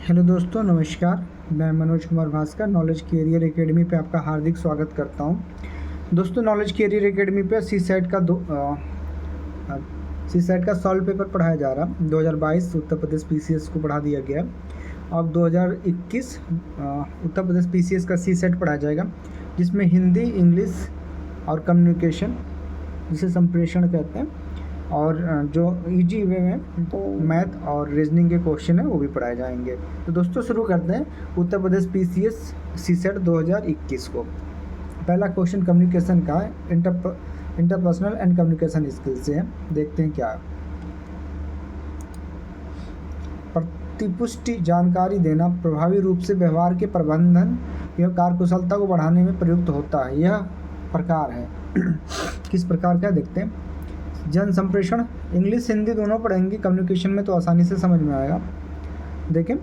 Hello दोस्तों, नमस्कार। मैं Manoj Kumar Bhaskar knowledge career academy पे आपका हार्दिक स्वागत करता हूं। दोस्तों, नॉलेज कैरियर एकेडमी पे सी सेट का सॉल्व पेपर पढ़ाया जा रहा। 2022 उत्तर प्रदेश पीसीएस को पढ़ा दिया गया। अब 2021 उत्तर प्रदेश पीसीएस का सी सेट पढ़ाया जाएगा, जिसमें हिंदी, इंग्लिश और कम्युनिकेशन, जिसे संप्रेषण कहते हैं, और जो इजी वे में मैथ और रीजनिंग के क्वेश्चन है वो भी पढ़ाए जाएंगे। तो दोस्तों, शुरू करते हैं उत्तर प्रदेश पीसीएस सी सेट 2021 को। पहला क्वेश्चन कम्युनिकेशन का है, इंटरपर्सनल एंड कम्युनिकेशन स्किल से है। देखते हैं क्या है। प्रतिपुष्टि जानकारी देना प्रभावी रूप से व्यवहार के प्रबंधन एवं कार्यकुशलता को बढ़ाने में प्रयुक्त होता है। यह प्रकार है किस प्रकार का, देखते हैं। जन संप्रेषण, इंग्लिश हिंदी दोनों पढ़ेंगे, कम्युनिकेशन में तो आसानी से समझ में आएगा। देखें,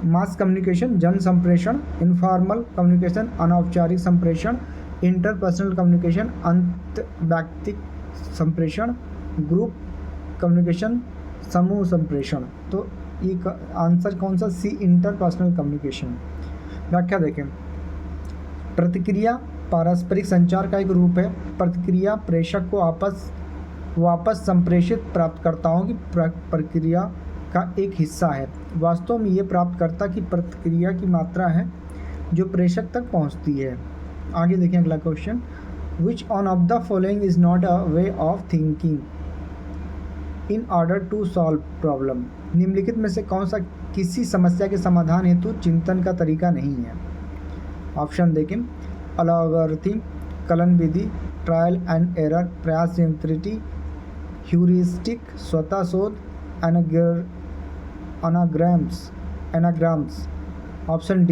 मास कम्युनिकेशन, जन संप्रेषण, इनफॉर्मल कम्युनिकेशन, अनौपचारिक संप्रेषण, इंटरपर्सनल कम्युनिकेशन, अंतर्व्यक्तिक संप्रेषण, ग्रुप कम्युनिकेशन, समूह संप्रेषण। तो ये आंसर कौन सा, सी, इंटरपर्सनल कम्युनिकेशन। व्याख्या देखें। प्रतिक्रिया पारस्परिक संचार का एक रूप है। प्रतिक्रिया प्रेषक को वापस संप्रेषित प्राप्तकर्ताओं की प्रक्रिया का एक हिस्सा है। वास्तव में ये प्राप्तकर्ता की प्रतिक्रिया की मात्रा है जो प्रेषक तक पहुंचती है। आगे देखें अगला question. Which on of the following is not a way of thinking in order to solve problem. निम्नलिखित में से कौन सा किसी समस्या के समाधान हेतु चिंतन का तरीका नहीं है। ऑप्शन देखें। अलॉगरिथम, कलन विधि, ट्रायल एंड एरर, प्रयास यंत्रिटी, ह्यूरिस्टिक, स्वतः शोध, एनाग्राम्स। ऑप्शन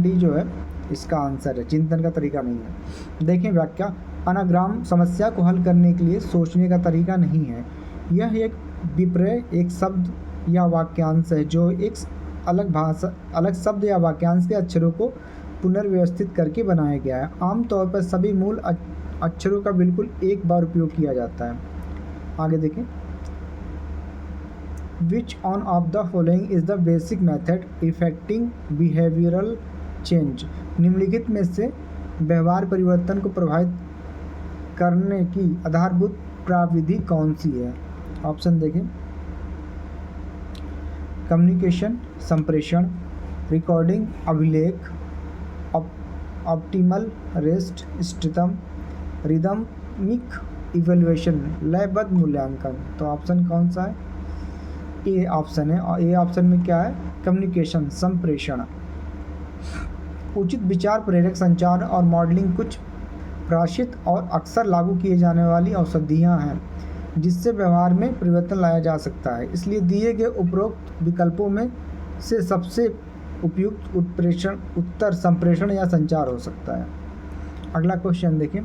डी जो है इसका आंसर है, चिंतन का तरीका नहीं है। देखें व्याख्या। अनाग्राम समस्या को हल करने के लिए सोचने का तरीका नहीं है। यह एक विपर्य, एक शब्द या वाक्यांश है जो एक अलग शब्द या वाक्यांश के अक्षरों को पुनर्व्यवस्थित करके बनाया गया है। आमतौर पर सभी मूल अक्षरों का बिल्कुल एक बार उपयोग किया जाता है। आगे देखें। Which on of the following is the basic method effecting behavioural change. निम्नलिखित में से व्यवहार परिवर्तन को प्रभावित करने की आधारभूत प्रविधि कौन सी है। ऑप्शन देखें। कम्युनिकेशन संप्रेषण, रिकॉर्डिंग अभिलेख, optimal rest system, rhythmic evaluation, लयबद्ध मूल्यांकन। तो ऑप्शन कौन सा है, ए ऑप्शन है। और ए ऑप्शन में क्या है, कम्युनिकेशन संप्रेषण। उचित विचार प्रेरक संचार और मॉडलिंग कुछ प्रकाशित और अक्सर लागू किए जाने वाली औषधियाँ हैं जिससे व्यवहार में परिवर्तन लाया जा सकता है। इसलिए दिए गए उपरोक्त विकल्पों में से सबसे उपयुक्त उत्तर संप्रेषण या संचार हो सकता है। अगला क्वेश्चन देखें।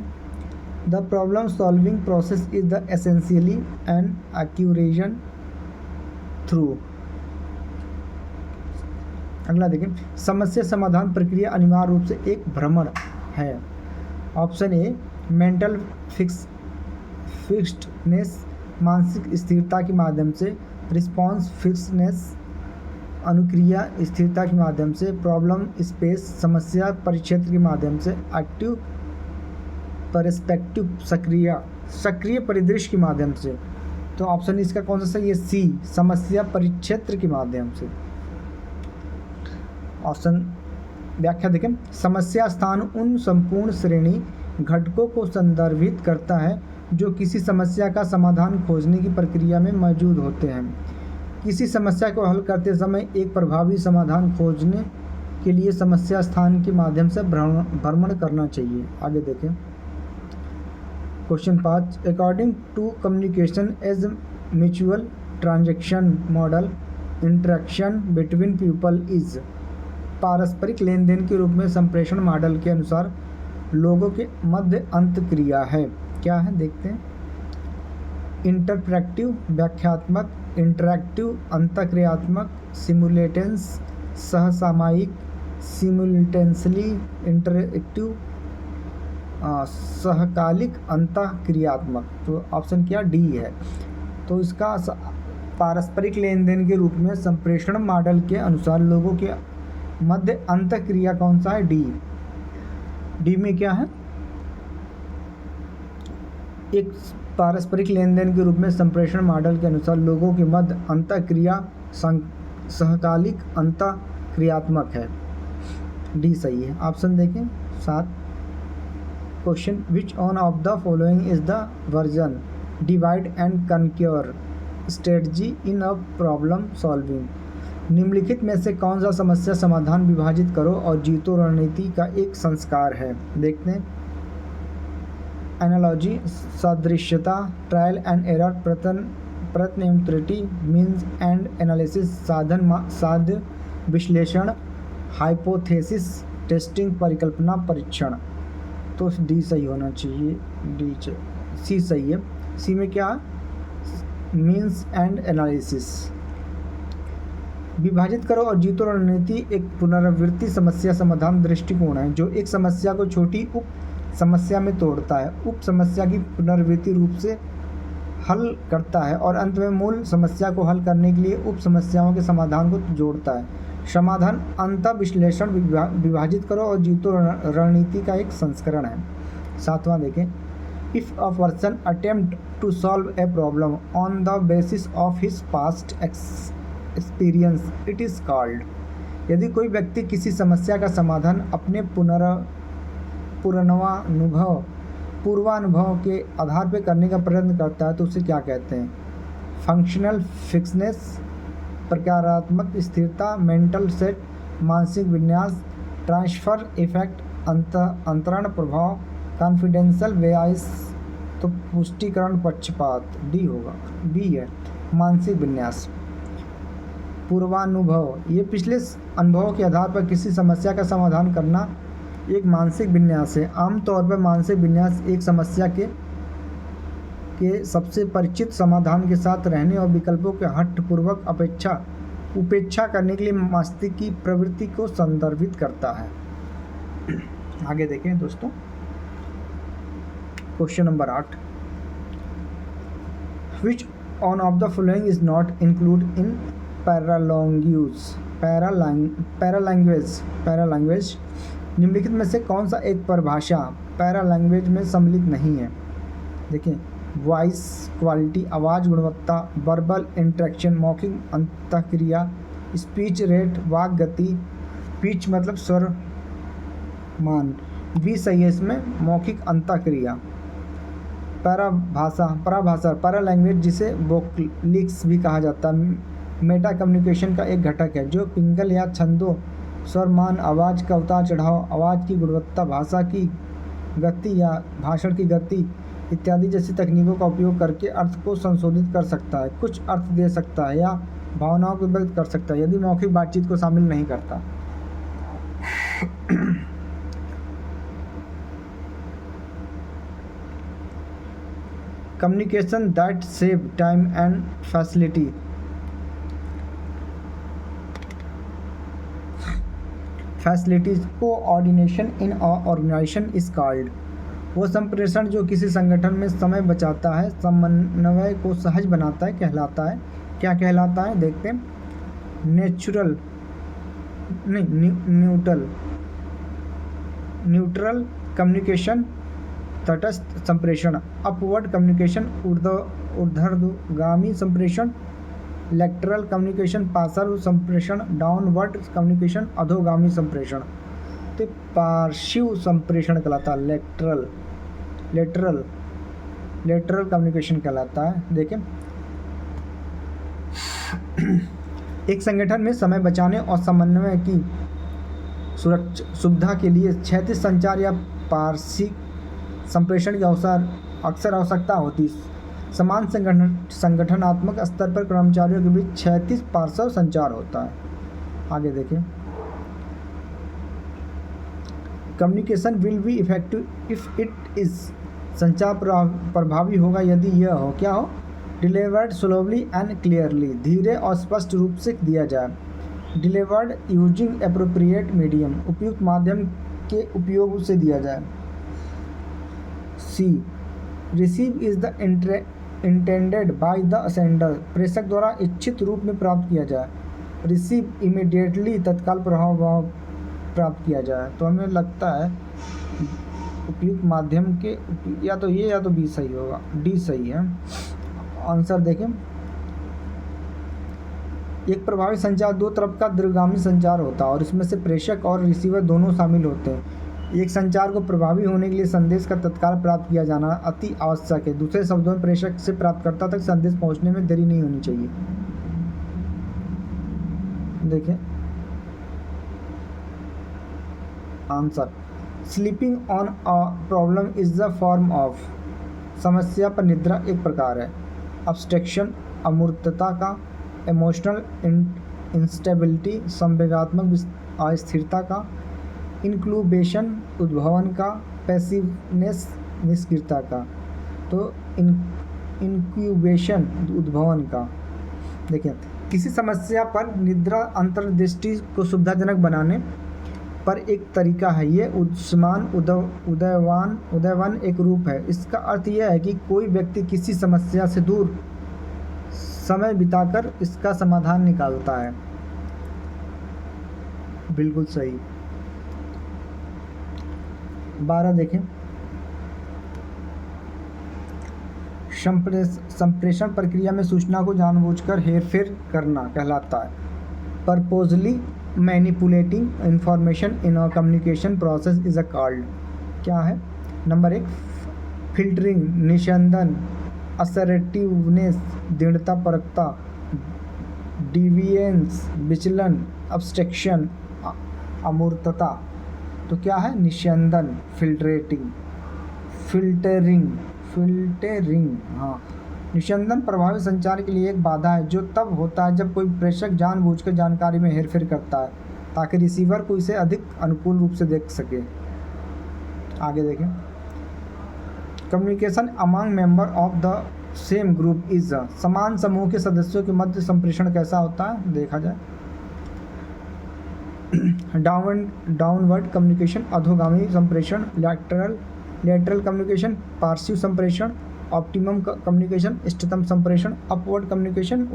The problem solving process is the essentially and accuration through. अगला देखें। समस्या समाधान प्रक्रिया अनिवार्य रूप से एक भ्रमण है। ऑप्शन ए, मेंटल फिक्स्डनेस, मानसिक स्थिरता के माध्यम से, रिस्पॉन्स फिक्सनेस, अनुक्रिया स्थिरता के माध्यम से, प्रॉब्लम स्पेस, समस्या परिक्षेत्र के माध्यम से, एक्टिव परस्पेक्टिव, सक्रिय परिदृश्य के माध्यम से। तो ऑप्शन इसका कौन सा सही है, सी, समस्या परिक्षेत्र के माध्यम से। ऑप्शन व्याख्या देखें। समस्या स्थान उन संपूर्ण श्रेणी घटकों को संदर्भित करता है जो किसी समस्या का समाधान खोजने की प्रक्रिया में मौजूद होते हैं। किसी समस्या को हल करते समय एक प्रभावी समाधान खोजने के लिए समस्या स्थान के माध्यम से भ्रमण करना चाहिए। आगे देखें। Question 5। According to communication as mutual transaction model, interaction between people is. पारस्परिक लेन देन के रूप में संप्रेषण मॉडल के अनुसार लोगों के मध्य अंतक्रिया है। क्या है, देखते हैं। इंटरप्रेक्टिव व्याख्यात्मक, इंटरैक्टिव अंतःक्रियात्मक, सिमुलेटेंस सहसामयिक, सिमुलेटेंसली इंटरएक्टिव, सहकालिक अंतःक्रियात्मक। तो ऑप्शन क्या, डी है। तो इसका पारस्परिक लेन देन के रूप में संप्रेषण मॉडल के अनुसार लोगों के मध्य अंतःक्रिया कौन सा है? डी में क्या है? एक पारस्परिक लेन देन के रूप में संप्रेषण मॉडल के अनुसार लोगों के मध्य अंतःक्रिया सहकालिक अंतःक्रियात्मक है। डी सही है। ऑप्शन देखें 7। Question, which on of the following is the version divide and conquer strategy in a problem solving? निम्नलिखित में से कौन सा समस्या समाधान विभाजित करो और जीतो रणनीति का एक संस्कार है? देखते हैं। एनालॉजी, सादृश्यता, ट्रायल एंड एरर, प्रयत्न एवं त्रुटि, मीन्स एंड एनालिसिस, साध्य विश्लेषण, हाइपोथेसिस टेस्टिंग, परिकल्पना परीक्षण। तो डी सही होना चाहिए। सी सही है। सी में क्या? Means and analysis. विभाजित करो और जीतो रणनीति एक पुनरावृत्ति समस्या समाधान दृष्टिकोण है जो एक समस्या को छोटी उप समस्या में तोड़ता है, उप समस्या की पुनरावृत्ति रूप से हल करता है और अंत में मूल समस्या को हल करने के लिए उप समस्याओं के समाधान को जोड़ता है। समाधान अंतः विश्लेषण, विभाजित करो और जीतो रणनीति का एक संस्करण है। 7वां देखें। If a person attempt to solve a problem on the basis of his past experience it is called. यदि कोई व्यक्ति किसी समस्या का समाधान अपने पूर्वानुभव के आधार पर करने का प्रयत्न करता है तो उसे क्या कहते हैं? फंक्शनल फिक्सनेस, प्रकारात्मक स्थिरता, मेंटल सेट, मानसिक विन्यास, ट्रांसफर इफेक्ट, अंतरण प्रभाव, कॉन्फिडेंशियल वेयाइस। तो पुष्टिकरण पक्षपात डी होगा। बी है मानसिक विन्यास। पूर्वानुभव, ये पिछले अनुभव के आधार पर किसी समस्या का समाधान करना एक मानसिक विन्यास है। आमतौर पर मानसिक विन्यास एक समस्या के सबसे परिचित समाधान के साथ रहने और विकल्पों के हठपूर्वक उपेक्षा करने के लिए मस्तिष्क की प्रवृत्ति को संदर्भित करता है। आगे देखें दोस्तों। Question number 8। Which on of the following is not include in paralanguage? निम्नलिखित में से कौन सा एक परिभाषा पैरालैंग्वेज में सम्मिलित नहीं है? देखिए, वॉइस क्वालिटी, आवाज़ गुणवत्ता, वर्बल इंटरेक्शन, मौखिक अंतःक्रिया, स्पीच रेट, वाक गति, पिच मतलब स्वर मान। भी सही है इसमें, मौखिक अंतःक्रिया। पराभाषा पैरालैंग्वेज जिसे वोकलिक्स भी कहा जाता है, मेटा कम्युनिकेशन का एक घटक है जो पिंगल या छंदों, स्वर मान, आवाज़ का उतार चढ़ाव, आवाज़ की गुणवत्ता, भाषा की गति या भाषण की गति इत्यादि जैसी तकनीकों का उपयोग करके अर्थ को संशोधित कर सकता है, कुछ अर्थ दे सकता है या भावनाओं को व्यक्त कर सकता है यदि मौखिक बातचीत को शामिल नहीं करता। Communication that save time and facility. Facilities coordination in organisation is called. वो संप्रेषण जो किसी संगठन में समय बचाता है, समन्वय को सहज बनाता है, कहलाता है। क्या कहलाता है? देखते हैं। न्यूट्रल कम्युनिकेशन, तटस्थ संप्रेषण, अपवर्ड कम्युनिकेशन, ऊर्ध्वगामी संप्रेषण, लेटरल कम्युनिकेशन, पार्श्व संप्रेषण, डाउनवर्ड कम्युनिकेशन, अधोगामी संप्रेषण। तो पार्श्व संप्रेषण कहलाता है, लेटरल कम्युनिकेशन कहलाता है। देखें, एक संगठन में समय बचाने और समन्वय की सुविधा के लिए क्षैतिज संचार या पार्श्व संप्रेषण की अक्सर आवश्यकता होती है। समान संगठनात्मक स्तर पर कर्मचारियों के बीच क्षैतिज पार्श्व संचार होता है। आगे देखें। Communication will be effective if it is. संचार प्रभावी होगा यदि यह हो, क्या हो? डिलीवर्ड स्लोली एंड क्लियरली, धीरे और स्पष्ट रूप से दिया जाए। डिलीवर्ड यूजिंग एप्रोप्रिएट मीडियम, उपयुक्त माध्यम के उपयोग से दिया जाए। C, receive is the intended by the sender, प्रेषक द्वारा इच्छित रूप में प्राप्त किया जाए। रिसीव इमीडिएटली, तत्काल प्रभाव प्राप्त किया जाए। तो हमें लगता है उपयुक्त माध्यम के या तो ये या तो बी सही होगा, डी सही है। आंसर देखें, एक प्रभावी संचार दो तरफ का दीर्घगामी संचार होता है और इसमें से प्रेषक और रिसीवर दोनों शामिल होते हैं। एक संचार को प्रभावी होने के लिए संदेश का तत्काल प्राप्त किया जाना अति आवश्यक है। दूसरे शब्दों में प्रेषक से प्राप्तकर्ता तक संदेश पहुंचने में देरी नहीं होनी चाहिए। देखिए answer, sleeping on a problem is the form of, समस्या पर निद्रा एक प्रकार है। अब्स्ट्रक्शन, अमूर्तता का। इमोशनल इंस्टेबिलिटी, संवेगात्मक अस्थिरता का। इंक्लूबेशन, उद्भवन का। पैसिवनेस, निष्क्रियता का। तो इंक्यूबेशन उद्भवन का। देखिए, किसी समस्या पर निद्रा अंतर्दृष्टि को सुविधाजनक बनाने पर एक तरीका है। ये उद्यमान उदयवान एक रूप है। इसका अर्थ यह है कि कोई व्यक्ति किसी समस्या से दूर समय बिताकर इसका समाधान निकालता है। बिल्कुल सही। 12 देखें, संप्रेषण प्रक्रिया में सूचना को जानबूझकर हेरफेर करना कहलाता है। Purposely manipulating information in a communication process is a called, क्या है? नंबर 1 फिल्टरिंग, निस्यंदन, असर्टिवनेस, दृढ़ता परकता, डिविएंस, विचलन, अब्स्ट्रक्शन, अमूर्तता। तो क्या है? निस्यंदन, फिल्टरिंग। हाँ, निस्यंदन प्रभावी संचार के लिए एक बाधा है जो तब होता है जब कोई प्रेषक जानबूझकर जानकारी में हेरफेर करता है ताकि रिसीवर को इसे अधिक अनुकूल रूप से देख सके। आगे देखें, communication among member of the same group is, समान समूह के सदस्यों के मध्य संप्रेषण कैसा होता है देखा जाए। डाउनवर्ड कम्युनिकेशन, अधोगामी संप्रेषण। लैटरल कम्युनिकेशन, पार्श्व संप्रेषण। ऑप्टिमम कम्युनिकेशन, इष्टतम संप्रेषण। अपवर्ड कम्युनिकेशन,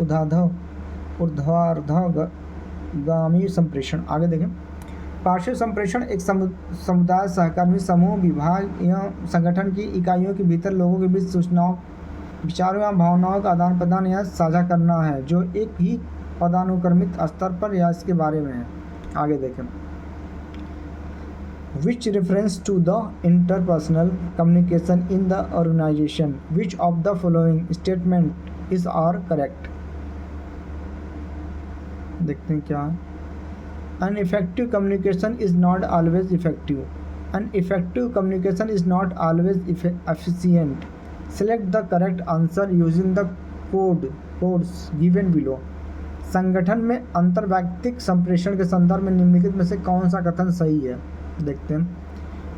ऊर्ध्वाधगामी संप्रेषण। आगे देखें, पार्श्व संप्रेषण एक समुदाय, सहकर्मी समूह, विभाग या संगठन की इकाइयों के भीतर लोगों के बीच सूचनाओं, विचारों या भावनाओं का आदान प्रदान या साझा करना है जो एक ही पदानुक्रमित स्तर पर या इसके बारे में है। आगे देखें, which reference to the interpersonal communication in the organization, which of the following statement is or correct? देखते हैं क्या है। An effective communication is not always effective. An effective communication is not always efficient. Select the correct answer using the codes given below. संगठन में अंतर्वैयक्तिक संप्रेषण के संदर्भ में निम्नलिखित में से कौन सा कथन सही है? देखते हैं,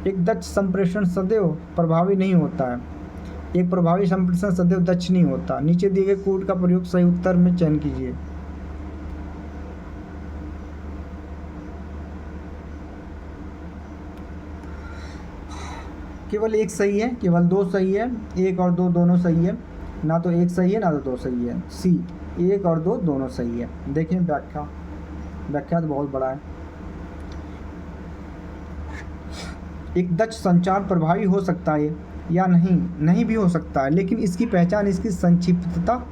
एक दक्ष संप्रेषण सदैव प्रभावी नहीं होता है। एक प्रभावी संप्रेषण सदैव दक्ष नहीं होता। नीचे दिए गए कोड का प्रयोग सही उत्तर में चयन कीजिए। केवल एक सही है, केवल 2 सही है। 1 और 2 दोनों सही है, ना तो 1 सही है ना तो 2 सही है। सी, 1 और 2 दोनों सही है। देखें व्याख्या तो बहुत बड़ा है। एक दक्ष संचार प्रभावी हो सकता है या नहीं भी हो सकता है, लेकिन इसकी पहचान इसकी संक्षिप्तता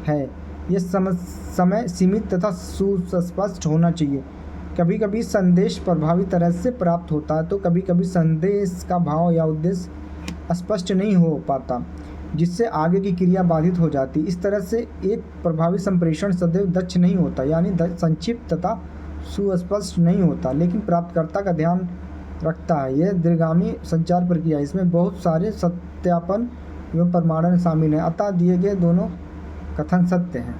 है। यह समय सीमित तथा सुस्पष्ट होना चाहिए। कभी कभी संदेश प्रभावी तरह से प्राप्त होता है तो कभी कभी संदेश का भाव या उद्देश्य स्पष्ट नहीं हो पाता, जिससे आगे की क्रिया बाधित हो जाती। इस तरह से एक प्रभावी संप्रेषण सदैव दक्ष नहीं होता, यानी संक्षिप्त तथा सुस्पष्ट नहीं होता, लेकिन प्राप्तकर्ता का ध्यान रखता है। यह दीर्घगामी संचार प्रक्रिया, इसमें बहुत सारे सत्यापन एवं प्रमाणन शामिल हैं, अतः दिए गए दोनों कथन सत्य हैं।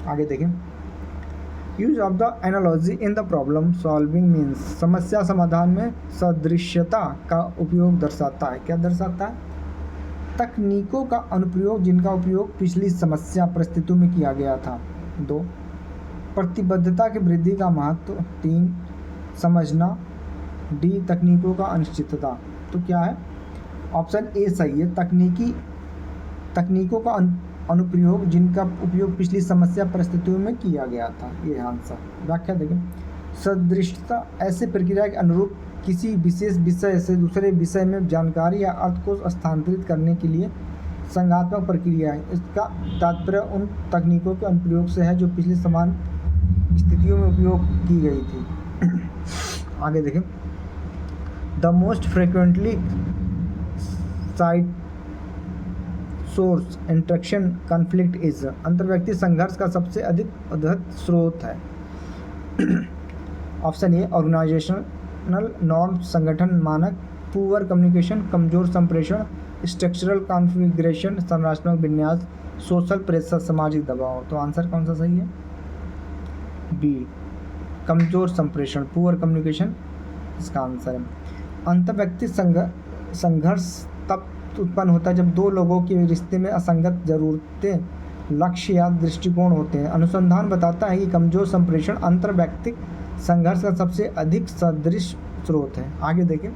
आगे देखें, use of the analogy in the problem solving means, समस्या समाधान में सदृश्यता का उपयोग दर्शाता है। क्या दर्शाता है? तकनीकों का अनुप्रयोग जिनका उपयोग पिछली समस्या परिस्थितियों में किया गया था। 2 प्रतिबद्धता की वृद्धि का महत्व। 3 समझना। डी तकनीकों का अनिश्चितता। तो क्या है? ऑप्शन ए सही है, तकनीकी तकनीकों का अनुप्रयोग जिनका उपयोग पिछली समस्या परिस्थितियों में किया गया था। ये आंसर। व्याख्या देखें, सदृशता ऐसे प्रक्रिया के अनुरूप किसी विशेष विषय से दूसरे विषय में जानकारी या अर्थ को स्थानांतरित करने के लिए संज्ञानात्मक प्रक्रिया है। इसका तात्पर्य उन तकनीकों के अनुप्रयोग से है जो पिछली समान स्थितियों में उपयोग की गई थी। आगे देखें, the most frequently cite source interaction conflict is, अंतर्व्यक्ति संघर्ष का सबसे अधिक उद्धृत स्रोत है। ऑप्शन ए ऑर्गेनाइजेशनल नॉर्म, संगठन मानक, पुअर कम्युनिकेशन, कमजोर संप्रेषण, स्ट्रक्चरल कॉन्फ़िगरेशन, संरचनात्मक विन्यास, सोशल प्रेशर, सामाजिक दबाव। तो आंसर कौन सा सही है? बी, कमजोर संप्रेषण, पुअर कम्युनिकेशन इसका आंसर है। अंतर्व्यक्ति संघर्ष तब उत्पन्न होता है जब दो लोगों के रिश्ते में असंगत जरूरतें, लक्ष्य या दृष्टिकोण होते हैं। अनुसंधान बताता है कि कमजोर संप्रेषण अंतर्व्यक्तिक संघर्ष का सबसे अधिक सदृश स्रोत है। आगे देखें,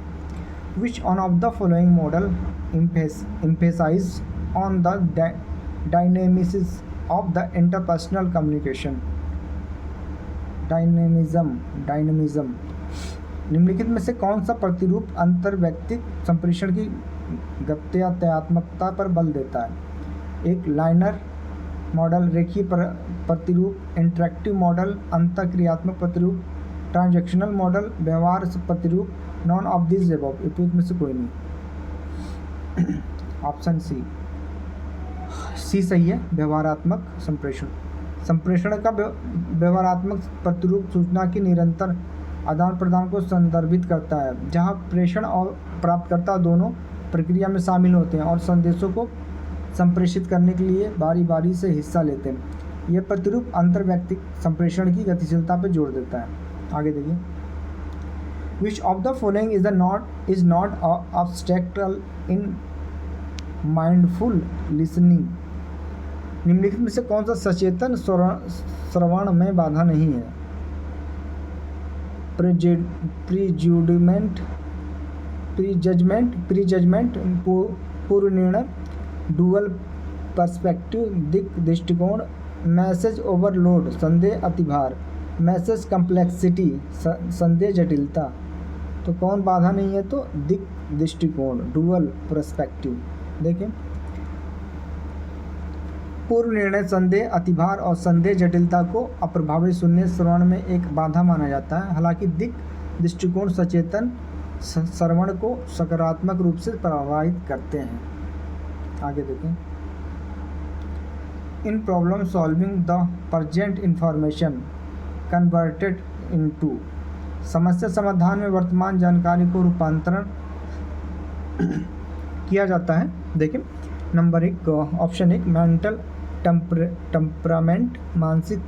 which on of the following model emphasize on the dynamism of the interpersonal communication। Dynamism निम्नलिखित में से कौन सा प्रतिरूप अंतर्व्यक्तिक संप्रेषण की गत्यात्मकता पर बल देता है? एक, लाइनर मॉडल, रेखीय प्रतिरूप, इंटरैक्टिव मॉडल, अंतःक्रियात्मक प्रतिरूप, ट्रांजैक्शनल मॉडल, व्यवहार प्रतिरूप, नॉन ऑफ दिस अबव। उपयुक्त में से कोई नहीं। ऑप्शन सी सही है, व्यवहारात्मक संप्रेषण। संप्रेषण का व्यवहारात्मक प्रतिरूप सूचना की निरंतर आदान प्रदान को संदर्भित करता है, जहां प्रेषण और प्राप्तकर्ता दोनों प्रक्रिया में शामिल होते हैं और संदेशों को संप्रेषित करने के लिए बारी बारी से हिस्सा लेते हैं। यह प्रतिरूप अंतर्व्यक्तिक संप्रेषण की गतिशीलता पर जोर देता है। आगे देखिए, which of the following is not obstacle in mindful listening. निम्नलिखित में से कौन सा सचेतन श्रवण में बाधा नहीं है? प्रीजजमेंट, पूर्व निर्णय, डुअल पर्सपेक्टिव, दिक् दृष्टिकोण, मैसेज ओवरलोड, संदेह अतिभार, मैसेज कम्प्लेक्सिटी, संदेह जटिलता। तो कौन बाधा नहीं है? तो दिक् दृष्टिकोण, डुअल पर्सपेक्टिव। देखें, पूर्व निर्णय, संदेह अतिभार और संदेह जटिलता को अप्रभावित सुनने श्रवण में एक बाधा माना जाता है। हालांकि दिक् दृष्टिकोण सचेतन श्रवण को सकारात्मक रूप से प्रभावित करते हैं। आगे देखें, in problem solving the present information converted into, समस्या समाधान में वर्तमान जानकारी को रूपांतरण किया जाता है। देखें, नंबर 1, ऑप्शन 1, मेंटल टेम्परामेंट, मानसिक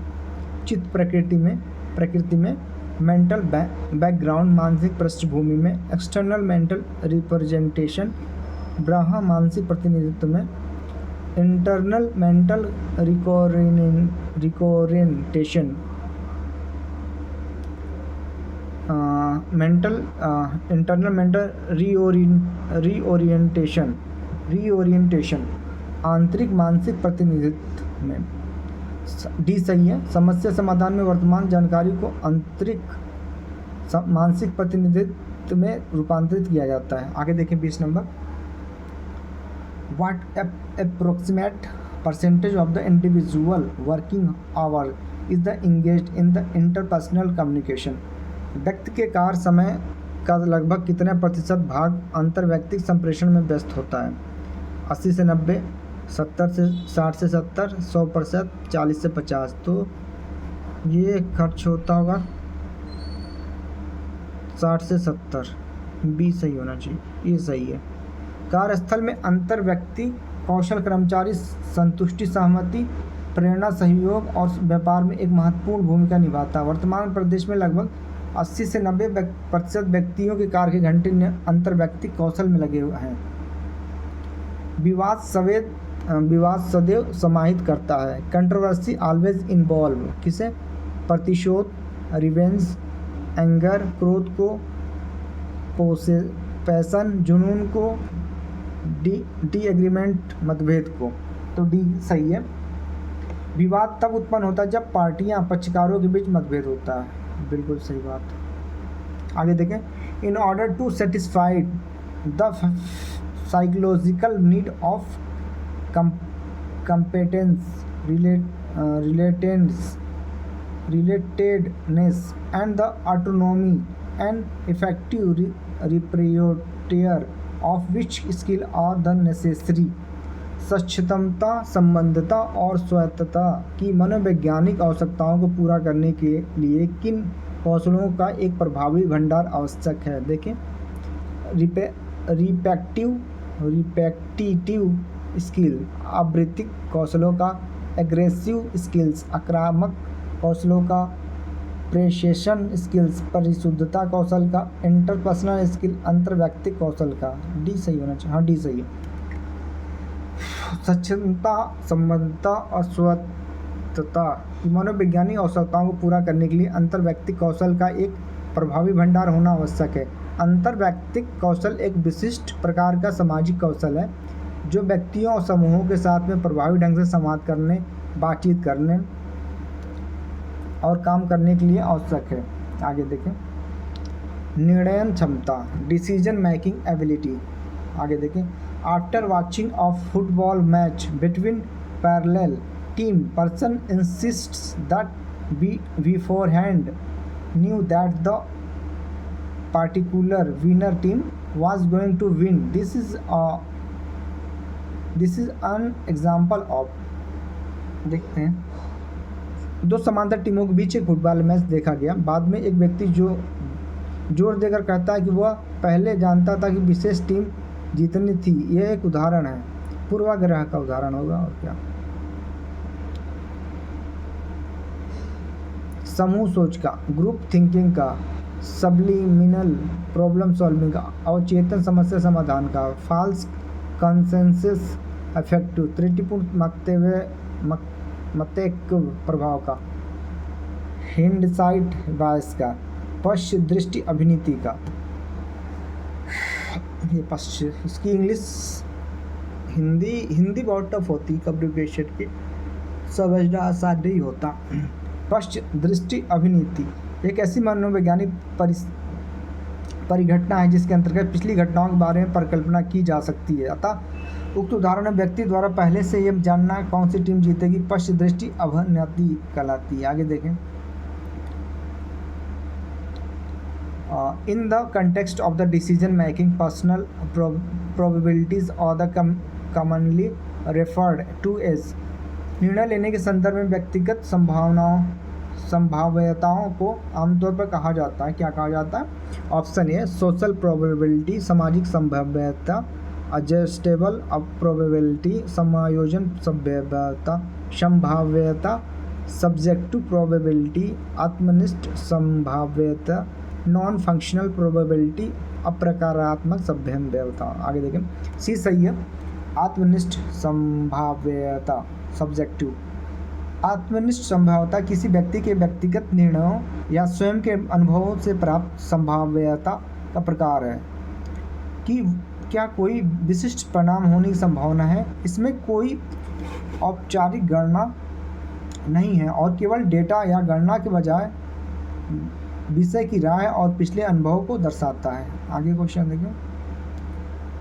चित्त प्रकृति में, मेंटल बैकग्राउंड, मानसिक पृष्ठभूमि में, एक्सटर्नल मेंटल रिप्रेजेंटेशन, ब्राह्म मानसिक प्रतिनिधित्व में, internal mental representation, internal mental reorientation, आंतरिक मानसिक प्रतिनिधित्व में। डी सही है, समस्या समाधान में वर्तमान जानकारी को आंतरिक मानसिक प्रतिनिधित्व में रूपांतरित किया जाता है। आगे देखें 20 number, what approximate percentage of the individual working hour is the engaged in the interpersonal communication. व्यक्ति के कार्य समय का लगभग कितने प्रतिशत भाग अंतर्व्यक्तिक संप्रेषण में व्यस्त होता है? 80 से 90, 70 से 60 से 70, 100%, 40 से 50। तो ये खर्च होता होगा 60 से 70। बी सही होना चाहिए, ये सही है। कार्यस्थल में अंतर्व्यक्ति कौशल कर्मचारी संतुष्टि, सहमति, प्रेरणा, सहयोग और व्यापार में एक महत्वपूर्ण भूमिका निभाता है। वर्तमान प्रदेश में लगभग 80 से 90% व्यक्तियों के कार्य के घंटे अंतर्व्यक्तिक कौशल में लगे हुए हैं। विवाद सदैव समाहित करता है। कंट्रोवर्सी ऑलवेज इन्वॉल्व, किसे? प्रतिशोध, रिवेंज, एंगर, क्रोध को, पैसन, जुनून को, डी एग्रीमेंट मतभेद को, तो डी सही है। विवाद तब उत्पन्न होता है जब पार्टियां पक्षकारों के बीच मतभेद होता है, बिल्कुल सही बात। आगे देखें, in order to satisfy the psychological need of competence, relatedness and the autonomy and effective repertoire of which skill are the necessary। सक्षमता, संबद्धता और स्वायत्तता की मनोवैज्ञानिक आवश्यकताओं को पूरा करने के लिए किन कौशलों का एक प्रभावी भंडार आवश्यक है। देखें, रिपेटिटिव स्किल, आवृत्तिक कौशलों का, एग्रेसिव स्किल्स, आक्रामक कौशलों का, प्रेसिशन स्किल्स, परिशुद्धता कौशल का, इंटरपर्सनल स्किल, अंतर्व्यक्तिक कौशल का। डी सही होना चाहिए, हाँ डी सही है। सक्षमता, संबद्धता और स्वायत्तता की मनोवैज्ञानिक आवश्यकताओं को पूरा करने के लिए अंतर्व्यक्तिक कौशल का एक प्रभावी भंडार होना आवश्यक है। अंतर्व्यक्तिक कौशल एक विशिष्ट प्रकार का सामाजिक कौशल है जो व्यक्तियों और समूहों के साथ में प्रभावी ढंग से संवाद करने, बातचीत करने और काम करने के लिए आवश्यक है। आगे देखें, निर्णय क्षमता, डिसीजन मेकिंग एबिलिटी। आगे देखें, after watching of football match between parallel team, person इंसिस्ट्स that beforehand knew that the particular winner team was going to win। This is an example of। देखते हैं, दो समांतर टीमों के बीच एक फुटबॉल मैच देखा गया। बाद में एक व्यक्ति जो जोर देकर कहता है कि वह पहले जानता था कि विशेष टीम जीतनी थी। यह एक उदाहरण है, पूर्वाग्रह का उदाहरण होगा और क्या। समूह सोच का, ग्रुप थिंकिंग का, सब्लिमिनल प्रॉब्लम सॉल्विंग का, अवचेतन समस्या समाधान का, फॉल्स कंसेंसस अफेक्टिव, त्रुटिपूर्ण मतेक्व प्रभाव का, हिंडसाइट बायस का, पश्च दृष्टि अभिनीति का। ये पश्च, इसकी इंग्लिश हिंदी बहुत टफ होती, कम्युनिकेशन की समझना आसान नहीं होता। पश्च दृष्टि अभिनीति एक ऐसी मनोवैज्ञानिक परिघटना है जिसके अंतर्गत पिछली घटनाओं के बारे में परिकल्पना की जा सकती है। अतः उक्त उदाहरण में व्यक्ति द्वारा पहले से यह जानना कौन सी टीम जीतेगी पश्च दृष्टि अभिनीति कहलाती है। आगे देखें, in the context of the decision making, personal probabilities or the commonly referred to as, निर्णय लेने के संदर्भ में व्यक्तिगत संभाव्यताओं को आमतौर पर कहा जाता है, क्या कहा जाता है। ऑप्शन ए सोशल प्रोबेबिलिटी, सामाजिक संभाव्यता, एडजस्टेबल प्रोबेबिलिटी, समायोजन संभाव्यता, सब्जेक्टिव प्रोबेबिलिटी, आत्मनिष्ठ संभाव्यता, नॉन फंक्शनल प्रोबेबिलिटी, अप्रकारात्मक संभाव्यता। आगे देखें, सी सही है, आत्मनिष्ठ संभाव्यता, सब्जेक्टिव। आत्मनिष्ठ संभाव्यता किसी व्यक्ति के व्यक्तिगत निर्णयों या स्वयं के अनुभवों से प्राप्त संभाव्यता का प्रकार है कि क्या कोई विशिष्ट परिणाम होने की संभावना है। इसमें कोई औपचारिक गणना नहीं है और केवल डेटा या गणना के बजाय विषय की राय और पिछले अनुभव को दर्शाता है। आगे क्वेश्चन देखें,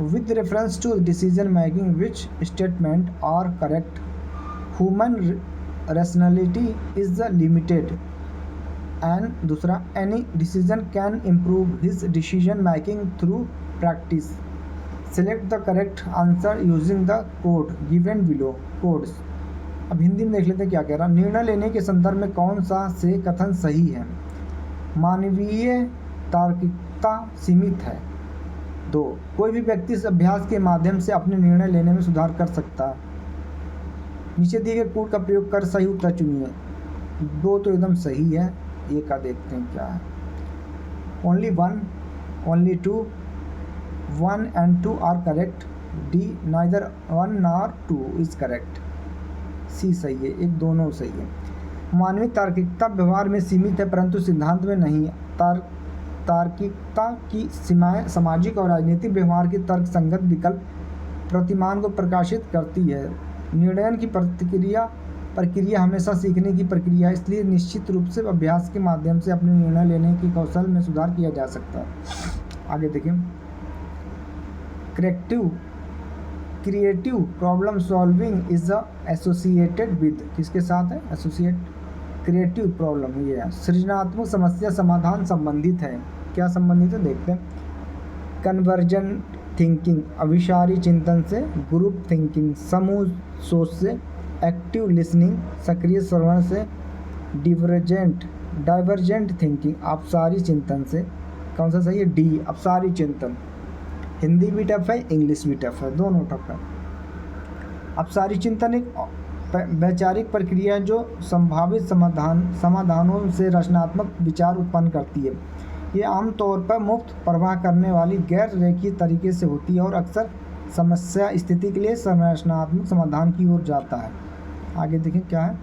with reference to decision making which statement are correct, human rationality is the limited, and दूसरा any decision can improve his decision making through practice, select the correct answer using the code given below। codes। अब हिंदी में देख लेते हैं क्या कह रहा। निर्णय लेने के संदर्भ में कौन सा से कथन सही है। मानवीय तार्किकता सीमित है। 2 कोई भी व्यक्ति इस अभ्यास के माध्यम से अपने निर्णय लेने में सुधार कर सकता है। नीचे दिए गए कोड का प्रयोग कर सही उत्तर चुनिए। 2 तो एकदम सही है, ये का देखते हैं क्या है। Only 1, only 2, 1 and 2 are correct. D neither 1 nor 2 is correct. C सही है, एक दोनों सही है। मानवीय तार्किकता व्यवहार में सीमित है परंतु सिद्धांत में नहीं। तार्किकता की सीमाएं सामाजिक और राजनीतिक व्यवहार के तर्क संगत विकल्प प्रतिमान को प्रकाशित करती है। निर्णय की प्रक्रिया हमेशा सीखने की प्रक्रिया है, इसलिए निश्चित रूप से अभ्यास के माध्यम से अपने निर्णय लेने के कौशल में सुधार किया जा सकता है। आगे देखिए, creative problem solving is associated with, किसके साथ है एसोसिएट, क्रिएटिव प्रॉब्लम, ये है सृजनात्मक समस्या समाधान संबंधित है। क्या संबंधित है देखते हैं। कन्वर्जन थिंकिंग अभिसारी चिंतन से, ग्रुप थिंकिंग समूह सोच से, एक्टिव लिसनिंग सक्रिय श्रवण से, डाइवर्जेंट थिंकिंग अपसारी चिंतन से। कौन सा सही है, डी अपसारी चिंतन। हिंदी भी टफ है, इंग्लिश भी टफ है, दोनों टफ है। अपसारी चिंतन एक वैचारिक प्रक्रिया जो संभावित समाधानों से रचनात्मक विचार उत्पन्न करती है। ये आमतौर पर मुक्त प्रवाह करने वाली गैर रेखीय तरीके से होती है और अक्सर समस्या स्थिति के लिए संरचनात्मक समाधान की ओर जाता है। आगे देखें क्या है।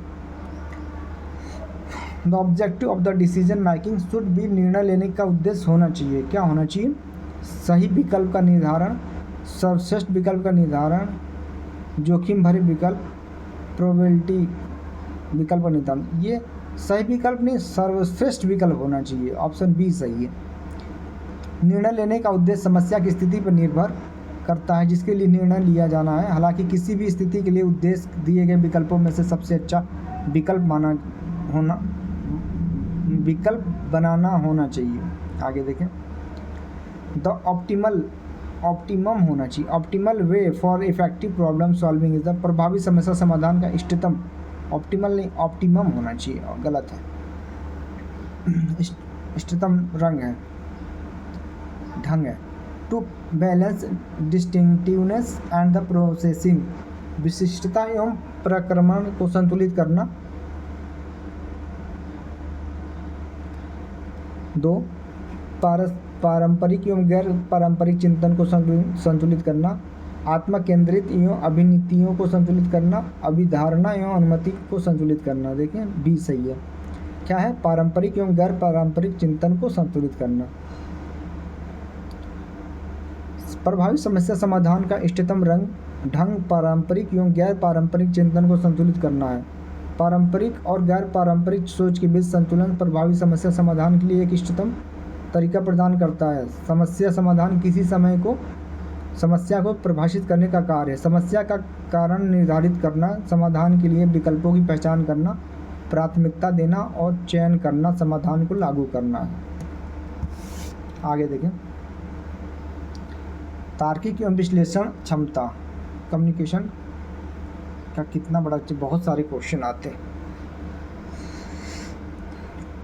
The objective of the decision making should be, निर्णय लेने का उद्देश्य होना चाहिए, क्या होना चाहिए, सही विकल्प का निर्धारण, सर्वश्रेष्ठ विकल्प का निर्धारण, जोखिम भरे विकल्प, प्रोबेबिलिटी विकल्प का निर्धारण। ये सही विकल्प नहीं, सर्वश्रेष्ठ विकल्प होना चाहिए, ऑप्शन बी सही है। निर्णय लेने का उद्देश्य समस्या की स्थिति पर निर्भर करता है जिसके लिए निर्णय लिया जाना है। हालांकि किसी भी स्थिति के लिए उद्देश्य दिए गए विकल्पों में से सबसे अच्छा विकल्प बनाना होना चाहिए। आगे देखें, द ऑप्टिमम होना चाहिए, optimal way for effective problem solving is the, प्रभावी समस्या समाधान का इष्टतम, ऑप्टिमल नहीं ऑप्टिमम होना चाहिए, और गलत है, इष्टतम ढंग है। To balance distinctiveness and the processing, विशिष्टता एवं प्रक्रमण को संतुलित करना। 2 पारंपरिक एवं गैर पारंपरिक चिंतन को संतुलित करना। आत्म केंद्रित एवं अभिनीतियों को संतुलित करना। अभिधारणा एवं अनुमति को संतुलित करना। देखें बी सही है। क्या है, पारंपरिक एवं गैर पारंपरिक चिंतन को संतुलित करना। प्रभावी समस्या समाधान का इष्टतम ढंग पारंपरिक एवं गैर पारंपरिक चिंतन को संतुलित करना है। पारंपरिक और गैर पारंपरिक सोच के बीच संतुलन प्रभावी समस्या समाधान के लिए एक इष्टतम तरीका प्रदान करता है। समस्या समाधान किसी समस्या को परिभाषित करने का कार्य है। समस्या का कारण निर्धारित करना, समाधान के लिए विकल्पों की पहचान करना, प्राथमिकता देना और चयन करना, समाधान को लागू करना है। आगे देखें, तार्किक एवं विश्लेषण क्षमता, कम्युनिकेशन का कितना बड़ा, बहुत सारे क्वेश्चन आते हैं।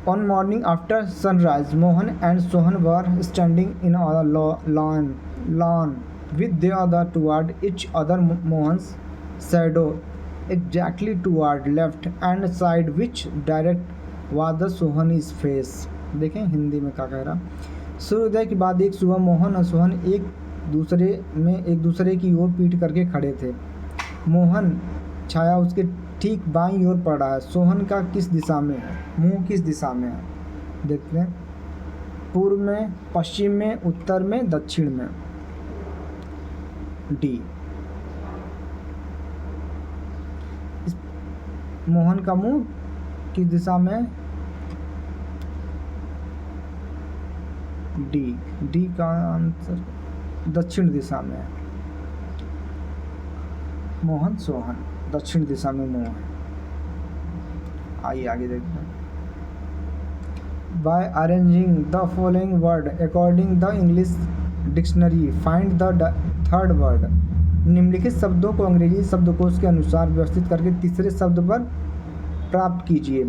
On morning after sunrise, Mohan and Sohan were standing in a lawn with their other toward each other. Mohan's shadow exactly toward left and side, which direct was the Sohan's face. देखें हिंदी में क्या कह रहा। सूर्योदय के बाद एक सुबह मोहन और सोहन एक दूसरे की ओर पीठ करके खड़े थे। मोहन छाया उसके ठीक बाईं ओर पड़ रहा है। सोहन का किस दिशा में है, मुंह किस दिशा में है, देखते हैं। पूर्व में, पश्चिम में, उत्तर में, दक्षिण में। डी। मोहन का मुंह किस दिशा में, डी का आंसर दक्षिण दिशा में है। मोहन सोहन दक्षिण दिशा में मुंह है। आइए आगे देखते हैं। By arranging the following word according the English dictionary, find the third word. निम्नलिखित शब्दों को अंग्रेजी शब्दकोश के अनुसार व्यवस्थित करके तीसरे शब्द पर प्राप्त कीजिए।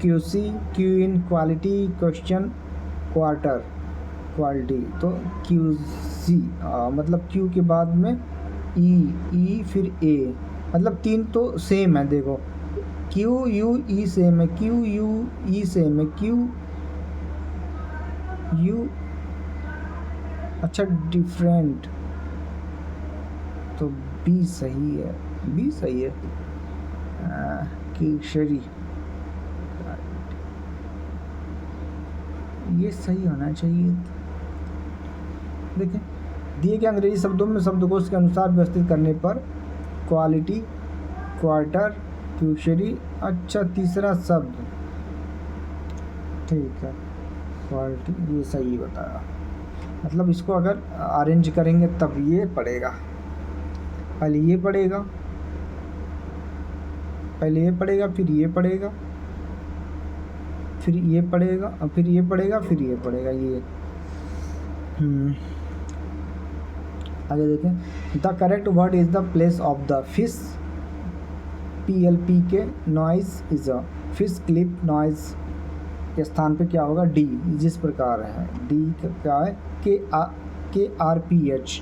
QC, queen, quality, question, quarter, quality. तो क्यूसी मतलब क्यू के बाद में ई फिर ए, मतलब तीन तो सेम है। देखो क्यू यू ई सेम है, क्यू यू ई सेम है, क्यू यू अच्छा डिफरेंट, तो बी सही है, बी सही है। केसरी ये सही होना चाहिए। देखें दिए गए अंग्रेजी शब्दों में शब्दकोश के अनुसार व्यवस्थित करने पर क्वालिटी, क्वार्टर, क्यूशरी। अच्छा, तीसरा शब्द, ठीक है, क्वालिटी, ये सही बताया। मतलब इसको अगर अरेंज करेंगे तब ये पड़ेगा, पहले ये पड़ेगा, पहले ये पड़ेगा, फिर ये पड़ेगा, फिर ये पड़ेगा, और फिर ये पड़ेगा, फिर ये पड़ेगा, ये। आगे देखें। The correct word is the place of the fish, PLP के noise is a fish clip noise के स्थान पे क्या होगा, डी, जिस प्रकार है। डी क्या है, KRPH,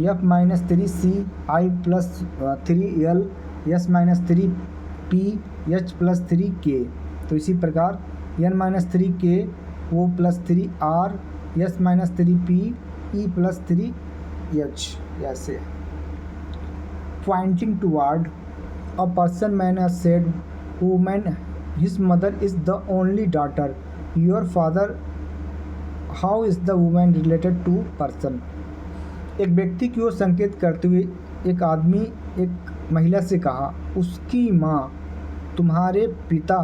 F-3CI+3L S-3PH+3K। तो इसी प्रकार N-3K O+3R S-3PE+3H, ऐसे। Pointing toward a person, man has said, woman, his mother is the only daughter. Your father, how is the woman related to person? एक व्यक्ति की ओर संकेत करते हुए एक आदमी एक महिला से कहा, उसकी माँ तुम्हारे पिता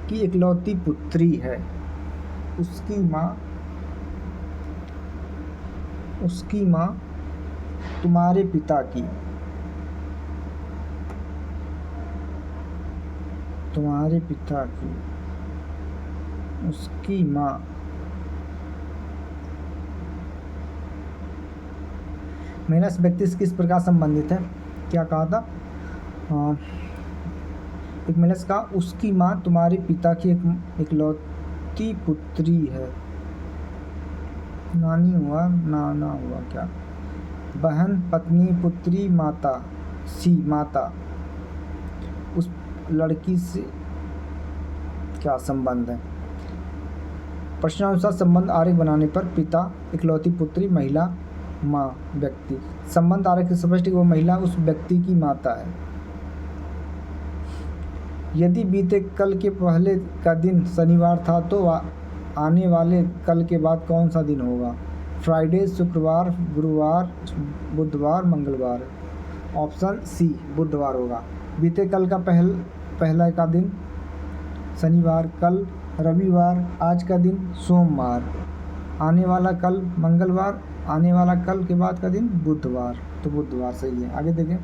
की इकलौती पुत्री है। उसकी माँ तुम्हारे पिता की, तुम्हारे पिता की, उसकी माँ। महिला इस व्यक्ति से किस प्रकार संबंधित है, क्या कहा था। एक महिला से कहा, उसकी माँ तुम्हारे पिता की इकलौती पुत्री है। नानी हुआ, नाना हुआ, क्या, बहन, पत्नी, पुत्री, माता, सी, माता। उस लड़की से क्या संबंध है। प्रश्नानुसार संबंध आरेख बनाने पर पिता, इकलौती पुत्री, महिला, माँ, व्यक्ति। संबंध आरेख से स्पष्ट वो महिला उस व्यक्ति की माता है। यदि बीते कल के पहले का दिन शनिवार था तो आने वाले कल के बाद कौन सा दिन होगा। फ्राइडे, शुक्रवार, गुरुवार, बुधवार, मंगलवार। ऑप्शन सी, बुधवार होगा। बीते कल का पहला का दिन शनिवार, कल रविवार, आज का दिन सोमवार, आने वाला कल मंगलवार, आने वाला कल के बाद का दिन बुधवार। तो बुधवार सही है। आगे देखें।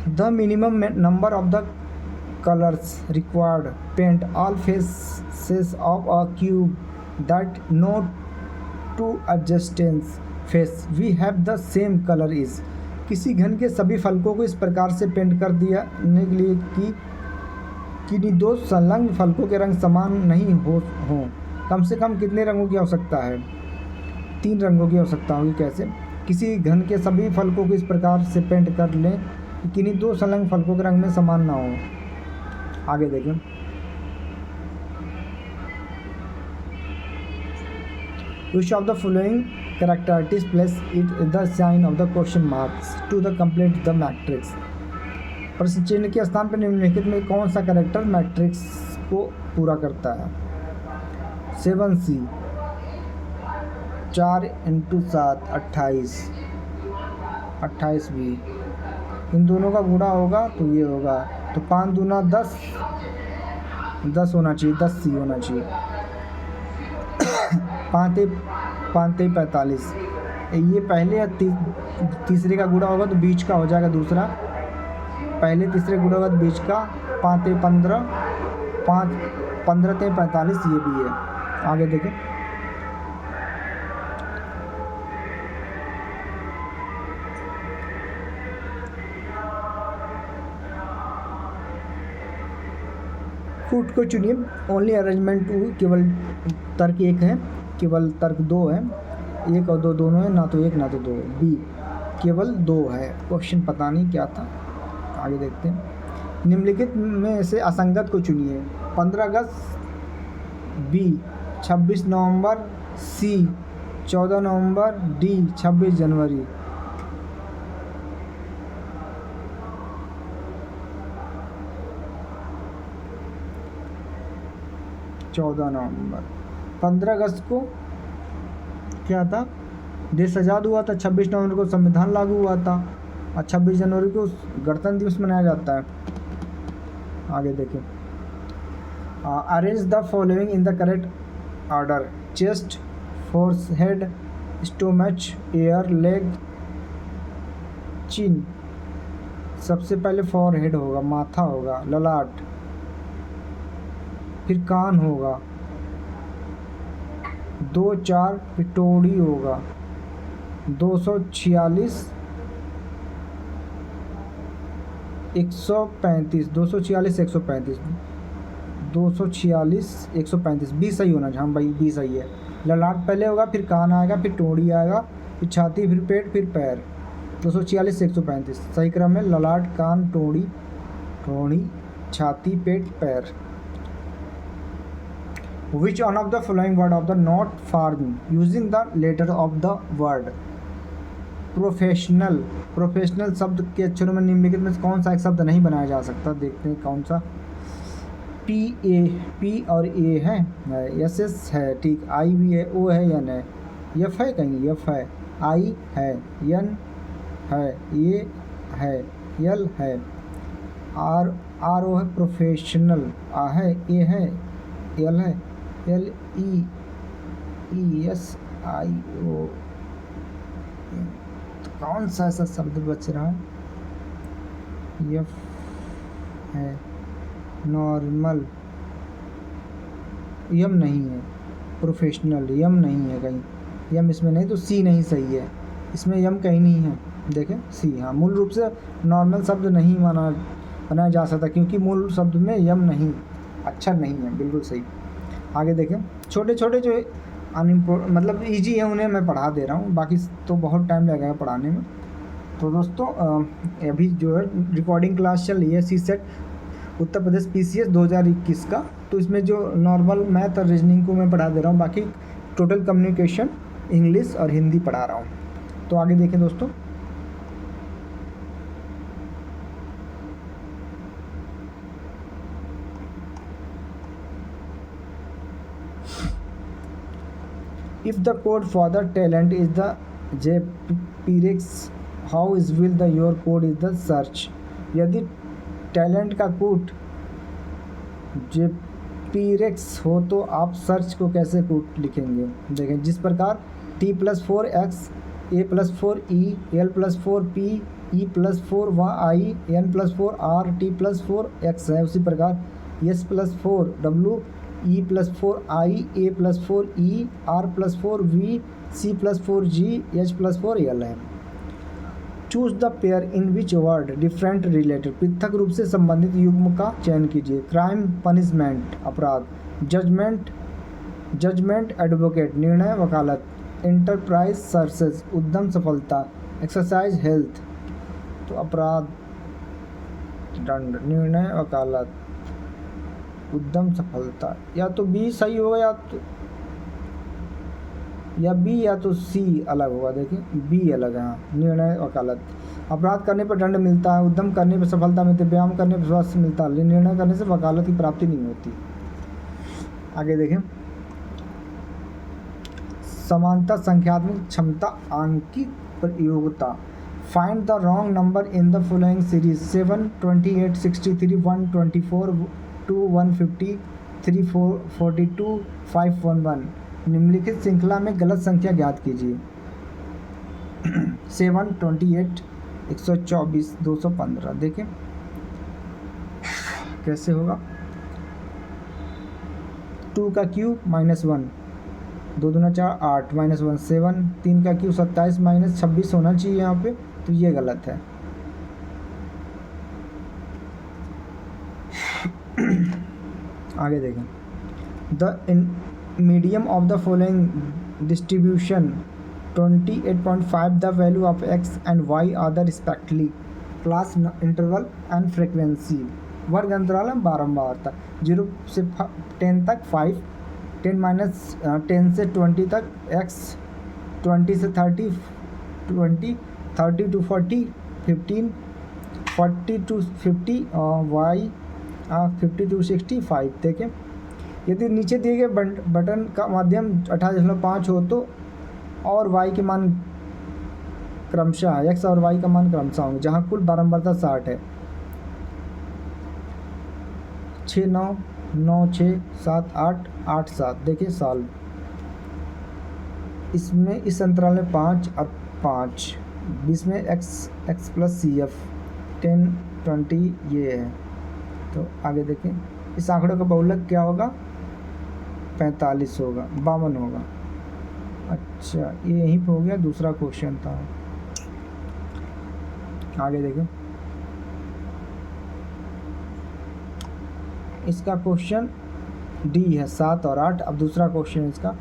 The minimum number of the colours required paint all faces of a cube that no two adjacent face we have the same colour is. किसी घन के सभी फलकों को इस प्रकार से पेंट कर दियाने के लिए कि किन्हीं दो संलग्न फलकों के रंग समान नहीं हों। कम से कम कितने रंगों की आवश्यकता है, 3 रंगों की आवश्यकता होगी। कैसे, किसी घन के सभी फलकों को इस प्रकार से पेंट कर लें कि किन्हीं दो संलग्न फलकों के रंग में समान ना हो। आगे देखें। Which of the following characteristics place it the sign of the question marks to the complete the matrix? प्रश्न चिन्ह के स्थान पर निम्नलिखित में कौन सा कैरेक्टर मैट्रिक्स को पूरा करता है। 7C 4 × 7 28, 28 भी इन दोनों का गुणा होगा तो ये होगा। तो 5 दूना 10, 10 होना चाहिए, 10C होना चाहिए। 5 × 45, ये पहले या तीसरे का गुणा होगा तो बीच का हो जाएगा दूसरा। पहले तीसरे गुणा होगा तो बीच का। 5 × 15, 15 × 45 ये भी है। आगे देखें। फूट को चुनिए। ओनली अरेंजमेंट टू, केवल तर्क 1 है, केवल तर्क 2 है। 1 और 2 दोनों है, ना तो 1 ना तो 2। बी केवल 2 है। क्वेश्चन पता नहीं क्या था। आगे देखते हैं। निम्नलिखित में से असंगत को चुनिए। 15 अगस्त, बी 26 नवंबर, सी 14 नवंबर, डी 26 जनवरी। 14 नवंबर। 15 अगस्त को क्या था, देश आज़ाद हुआ था 26 नवंबर को संविधान लागू हुआ था और 26 जनवरी को गणतंत्र दिवस मनाया जाता है। आगे देखिए, arrange the following in the correct order: chest, forehead, stomach, ear, leg, chin. सबसे पहले फॉरहेड होगा, माथा होगा, ललाट, फिर कान होगा, 2-4 पिटोड़ी होगा, 246 135 246 135 246 135 20 सही होना चाहिए। हाँ भाई 20 सही है। ललाट पहले होगा, फिर कान आएगा, फिर टोड़ी आएगा, फिर छाती, फिर पेट, फिर पैर। 246 135 सही क्रम है। ललाट, कान, टोड़ी, छाती, पेट, पैर। Which one of the following word of the not formed using the letter of the word? Professional शब्द के अक्षरों में निम्नलिखित में कौन सा एक शब्द नहीं बनाया जा सकता? देखते हैं कौन सा। पी और ए है, एस है, ठीक, आई भी है, ओ है, एन है, एफ है, कहीं एफ है, आई है, एन है, ए है, एल है, आर ओ है, प्रोफेशनल, आ है, ए है, एल है, एल ई एस आई ओ। तो कौन सा ऐसा शब्द बच रहा है? एफ है, नॉर्मल, यम नहीं है, प्रोफेशनल, यम नहीं है कहीं, यम इसमें नहीं, तो सी नहीं सही है, इसमें यम कहीं नहीं है। देखें सी, हाँ, मूल रूप से नॉर्मल शब्द नहीं बनाया जा सकता क्योंकि मूल शब्द में यम नहीं, अक्षर नहीं है, बिल्कुल सही। आगे देखें, छोटे छोटे जो मतलब इजी है उन्हें मैं पढ़ा दे रहा हूँ, बाकी तो बहुत टाइम लगेगा पढ़ाने में। तो दोस्तों अभी जो है रिकॉर्डिंग क्लास चल रही है सीसेट उत्तर प्रदेश PCS 2021 का, तो इसमें जो नॉर्मल मैथ और रीजनिंग को मैं पढ़ा दे रहा हूँ, बाकी टोटल कम्युनिकेशन, इंग्लिश और हिंदी पढ़ा रहा हूँ। तो आगे देखें दोस्तों, if the code for the talent is the JPEGs, how is will the your code is the search? यदि टैलेंट का कोड JPEGs हो तो आप सर्च को कैसे कोड लिखेंगे? देखें, जिस प्रकार T+4x, A+4e, L+4p, E+4y, N+4r, T+4x है, उसी प्रकार S+4w, E+4i, A+4e, R+4v, C+4g, H+4l है। Choose the pair in which word different related, पृथक रूप से संबंधित युग्म का चयन कीजिए। क्राइम, पनिशमेंट, अपराध, जजमेंट, एडवोकेट, निर्णय, वकालत, एंटरप्राइज, सर्सेस, उद्यम, सफलता, एक्सरसाइज, हेल्थ। तो अपराध, दंड, निर्णय, वकालत, उद्यम, सफलता, या तो बी सही होगा या बी या तो सी अलग होगा। देखिए बी अलग है, हाँ, निर्णय, वकालत। अपराध करने पर दंड मिलता है, उद्यम करने पर सफलता मिलती है, व्यायाम करने पर स्वास्थ्य मिलता है, निर्णय करने से वकालत की प्राप्ति नहीं होती। आगे देखें, समानता, संख्यात्मक क्षमता, आंकिक प्रयोगता। Find the wrong number in the following series: 7, 28, 63, 124, 2, 150, 3, 42, 511। निम्नलिखित श्रृंखला में गलत संख्या ज्ञात कीजिए। 7, 28, 124, 215। देखें कैसे होगा। 2 का क्यूब -1, 2 दूना 4, 8, -1 7, 3 का क्यूब 27 -26 होना चाहिए यहाँ पे, तो ये गलत है। आगे देखें, the medium of the following distribution 28.5 the value of x and y are the respectively class interval and frequency. वर्ग अंतराल में बारंबारता 0 से 10 तक 5, 10 से 20 तक x, 20 से 30 20, 30 to 40 15, 40 to 50 y, 50 to 65। देखें, यदि नीचे दिए गए बटन का माध्यम 18.5 हो तो और y के मान क्रमशः x और y का मान क्रमशः होंगे, जहाँ कुल बारंबारता 60 है। 6 9 9 6 7 8 8 7। देखिए सॉल्व, इसमें इस अंतराल में 5 और 5, बीच में x प्लस सी एफ 10 20 ये है। तो आगे देखें, इस आंकड़े का बहुलक क्या होगा? 45 होगा, 52 होगा। अच्छा, ये यहीं पे हो गया, दूसरा क्वेश्चन था। आगे देखें, इसका क्वेश्चन डी है 7 और 8। अब दूसरा क्वेश्चन इसका,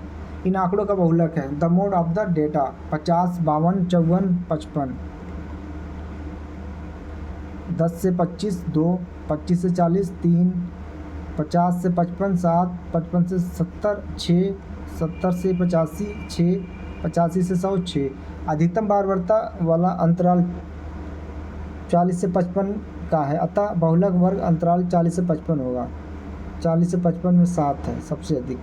इन आंकड़ों का बहुलक है। The mode of the data 50 52 54 55, 10 से 25 2, 25 से 40 3, 50 से 55 7, 55 से 70 6, 70 से 85 6, 85 से 100 6। अधिकतम बारंबारता वाला अंतराल 40 से 55 का है, अतः बहुलक वर्ग अंतराल 40 से 55 होगा। 40 से 55 में 7 है सबसे अधिक।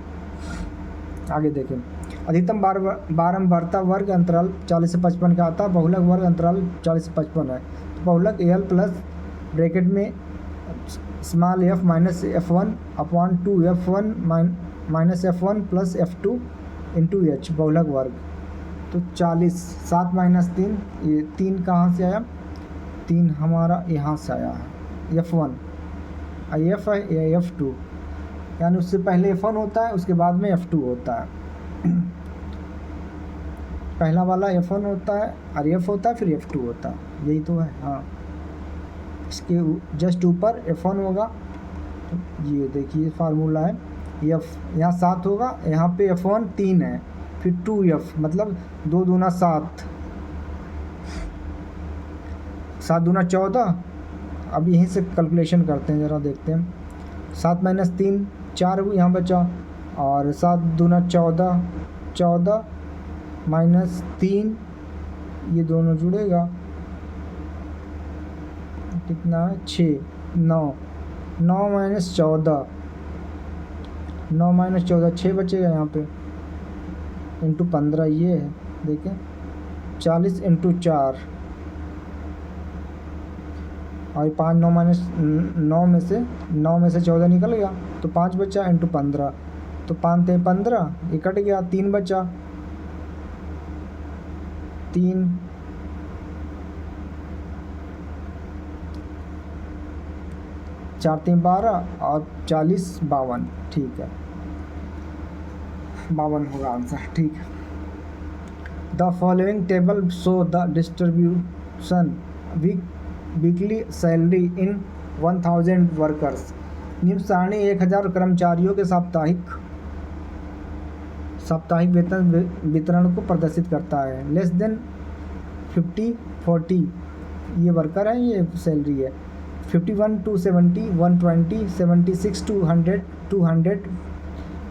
आगे देखें, अधिकतम बारंबारता वर्ग अंतराल 40 से 55 का, अतः बहुलक वर्ग अंतराल 40 से 55 है। तो बहुलक एल प्लस ब्रैकेट में small F minus F1 upon 2 F1 minus F1 plus F2 into H बहुलक वर्ग। तो 40 7 माइनस 3, ये 3 कहाँ से आया? 3 हमारा यहाँ से आया है, F1 F है या F2, यानी उससे पहले F1 होता है, उसके बाद में F2 होता है। पहला वाला F1 होता है और F होता है, फिर F2 होता है, यही तो है। हाँ, इसके जस्ट ऊपर F1 होगा। तो ये देखिए फार्मूला है, F यहाँ 7 होगा, यहाँ पे F1 3 है, फिर 2F मतलब 2 दूना 7, 7 दूना 14। अब यहीं से कैलकुलेशन करते हैं, ज़रा देखते हैं। 7 माइनस 3 4 यहाँ बचा, और 7 दूना 14, 14 माइनस 3, ये दोनों जुड़ेगा, कितना है? 6 9 9 माइनस 14, 9 माइनस 14 6 बचेगा यहाँ पे, इंटू 15 ये है। देखें 40 इंटू 4, और 5 9 माइनस 9 में से 14 निकल गया, तो 5 बचा इंटू 15, तो 5 थे 15, ये कट गया, 3 बचा, 3 4 3 12 और 40 52। ठीक है, 52 होगा आंसर। ठीक है। The following table show the distribution weekly salary in 1000 workers. निम्न सारणी 1000 कर्मचारियों के साप्ताहिक वेतन वितरण को प्रदर्शित करता है। लेस देन 50 40 ये वर्कर है, ये सैलरी है। 51 to 70 120 76 to 100 200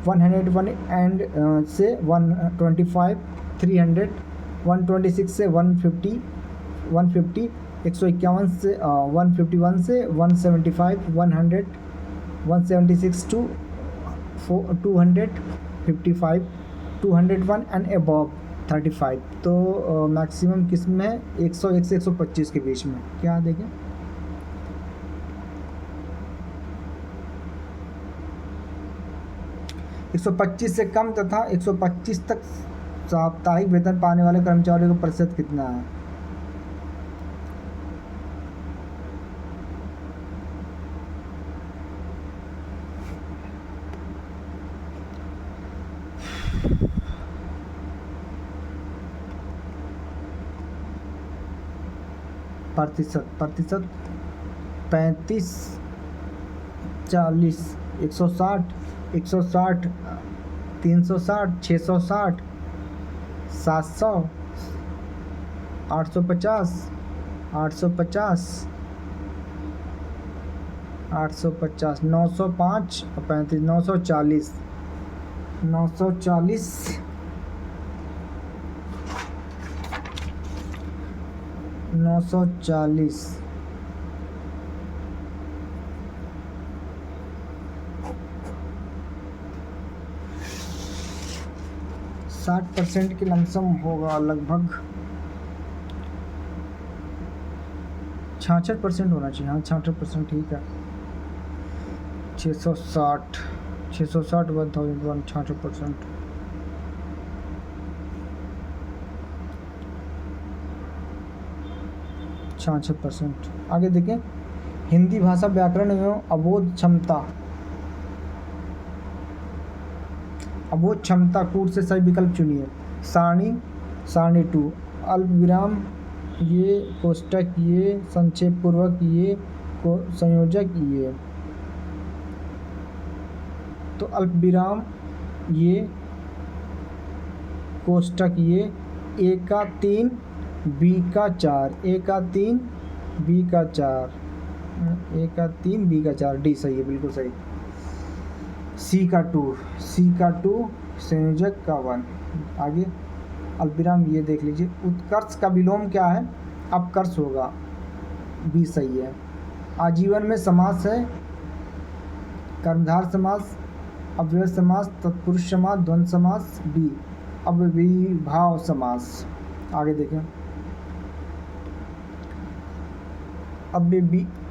101 एंड से 125 300 126 से 150 151 से 151 से 175 100 176 to 255 201 एंड अबव 35। तो मैक्सिमम किस में है? 101 से 125 के बीच में। क्या देखें, एक 125 से कम तथा 125 तक साप्ताहिक वेतन पाने वाले कर्मचारियों का प्रतिशत कितना है? प्रतिशत 35 40 160 160 360 660 700 850 850 850 905 और 35 940 940 940 7 60% की लमसम होगा, लगभग 66% होना चाहिए। हाँ 66% ठीक है। 660 1001 66%। आगे देखें, हिंदी भाषा व्याकरण एवं अबोध क्षमता कूट से सही विकल्प चुनिए। सारणी 2, अल्प विराम ये, कोष्टक ये, संक्षेप पूर्वक ये, को संयोजक ये। तो अल्प विराम ये, कोष्टक ये, ए का 3 बी का 4, ए का 3 बी का 4, ए का 3 बी का 4, डी सही है, बिल्कुल सही। सी का 2 संयोजक का 1। आगे अल्पविराम ये देख लीजिए, उत्कर्ष का विलोम क्या है? अपकर्ष होगा, बी सही है। आजीवन में समास है कर्मधार समास, अव्यय समास, तत्पुरुष समास, द्वंद्व समास, बी अव्ययीभाव समास। आगे देखें,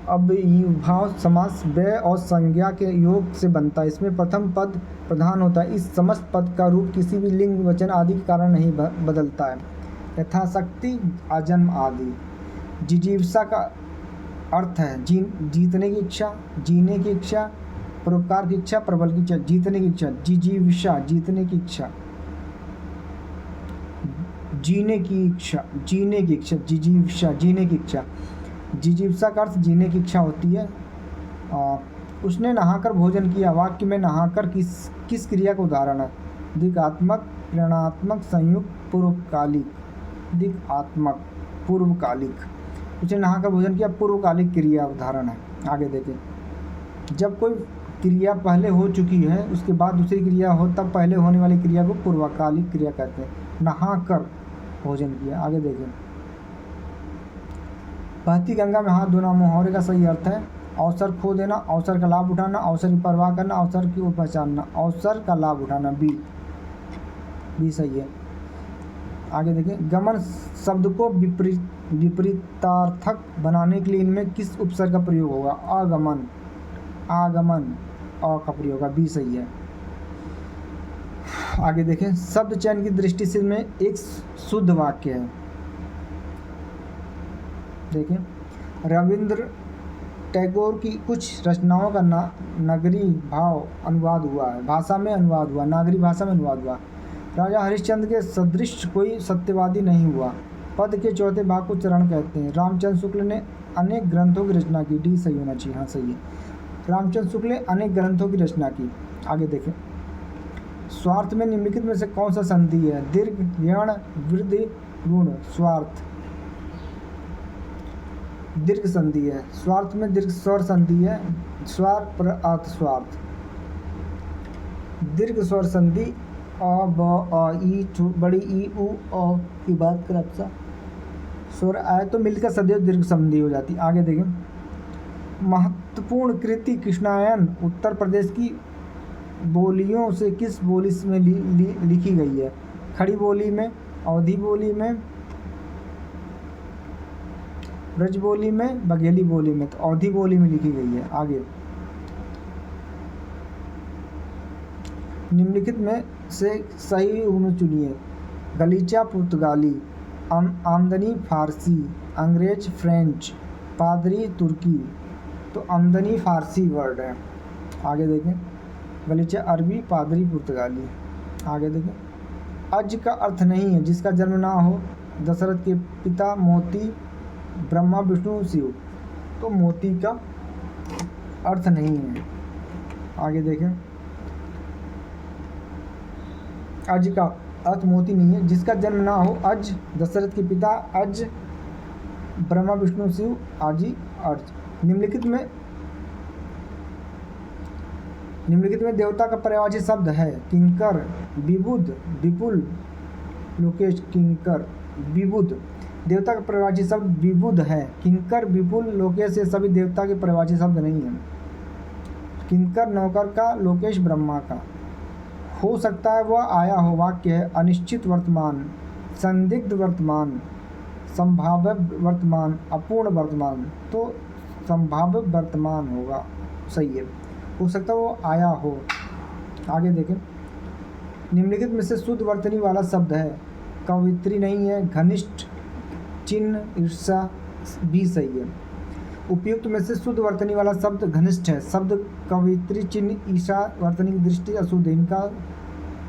अव्ययीभाव समास व्यय और संज्ञा के योग से बनता है। इसमें प्रथम पद प्रधान होता है। इस समस्त पद का रूप किसी भी लिंग, वचन आदि के कारण नहीं बदलता है। यथाशक्ति, आजन्म आदि। जिजीविषा का अर्थ है जीतने की इच्छा, जीने की इच्छा, परोपकार की इच्छा, प्रबल की इच्छा। जीतने की इच्छा, जिजीविषा जीतने की इच्छा, जीने की इच्छा, जिजीविषा जीने की इच्छा। जिजीविषा का अर्थ जीने की इच्छा होती है। उसने नहाकर भोजन किया, वाक्य में नहाकर किस क्रिया का उदाहरण है? दिक्आत्मक, प्रेरणात्मक, संयुक्त, पूर्वकालिक। दिक्आत्मक, पूर्वकालिक। उसने नहाकर भोजन किया, पूर्वकालिक क्रिया उदाहरण है। आगे देखें, जब कोई क्रिया पहले हो चुकी है उसके बाद दूसरी क्रिया हो, तब पहले होने वाली क्रिया को पूर्वकालिक क्रिया कहते हैं। नहाकर भोजन किया। आगे देखें, बहती गंगा में हाथ धोना, मुहावरे का सही अर्थ है अवसर खो देना, अवसर का लाभ उठाना, अवसर की परवाह करना, अवसर की ओर पहचानना। अवसर का लाभ उठाना, बी सही है। आगे देखें, गमन शब्द को विपरीतार्थक बनाने के लिए इनमें किस उपसर्ग का प्रयोग होगा? आगमन अ का प्रयोग होगा, बी सही है। आगे देखें, शब्द चयन की दृष्टि से में एक शुद्ध वाक्य है। देखें, रविंद्र टैगोर की कुछ रचनाओं का नगरी भाव अनुवाद हुआ है, भाषा में अनुवाद हुआ, नागरी भाषा में अनुवाद हुआ। राजा हरिश्चंद्र के सदृश कोई सत्यवादी नहीं हुआ। पद के चौथे भाग को चरण कहते हैं। रामचंद्र शुक्ल ने अनेक ग्रंथों की रचना की, डी सही होना चाहिए। हाँ सही है, रामचंद्र शुक्ल ने अनेक ग्रंथों की रचना की। आगे देखें, स्वार्थ में निम्नलिखित में से कौन सा संधि है? दीर्घ, यण, वृद्धि, गुण। स्वार्थ दीर्घ संधि है। स्वार्थ में दीर्घ स्वर संधि है, स्वर पर अर्थ स्वार्थ। दीर्घ स्वर संधि अ, ब, अ, ई, बड़ी ई, उ, अ की बात कर आपसा स्वर आए तो मिलकर सदैव दीर्घ संधि हो जाती। आगे देखें, महत्वपूर्ण कृति कृष्णायन उत्तर प्रदेश की बोलियों से किस बोली में लिखी गई है? खड़ी बोली में, अवधी बोली में, ब्रज बोली में, बघेली बोली में। तो अवधी बोली में लिखी गई है। आगे, निम्नलिखित में से सही उन्हें चुनिए। गलीचा पुर्तगाली, आमदनी फारसी, अंग्रेज फ्रेंच, पादरी तुर्की। तो आमदनी फारसी वर्ड है। आगे देखें, गलीचा अरबी, पादरी पुर्तगाली। आगे देखें, अज का अर्थ नहीं है जिसका जन्म ना हो। दशरथ के पिता मोती, ब्रह्मा विष्णु शिव। तो मोती का अर्थ नहीं है। आगे देखें, अज का अर्थ मोती नहीं है जिसका जन्म ना हो। अज दशरथ के पिता, अज ब्रह्मा विष्णु शिव, आजी अर्ज। निम्नलिखित में देवता का पर्यायवाची शब्द है? किंकर, विबुध, विपुल, लोकेश। किंकर, विबुध। देवता का पर्यायवाची शब्द विबुध है। किंकर, विपुल, लोकेश ये सभी देवता के पर्यायवाची शब्द नहीं है। किंकर नौकर का, लोकेश ब्रह्मा का। हो सकता है वह आया हो वाक्य है अनिश्चित वर्तमान, संदिग्ध वर्तमान, संभाव्य वर्तमान, अपूर्ण वर्तमान, तो संभाव्य वर्तमान होगा, सही है। हो सकता है वो आया हो। आगे देखें, निम्नलिखित में से शुद्ध वर्तनी वाला शब्द है, कवित्री नहीं है, घनिष्ठ, चिन्ह, ईर्षा, भी सही है। उपयुक्त में से शुद्ध वर्तनी वाला शब्द घनिष्ठ है। शब्द कवित्री, चिन्ह, ईर्षा वर्तनी की दृष्टि अशुद्ध, इनका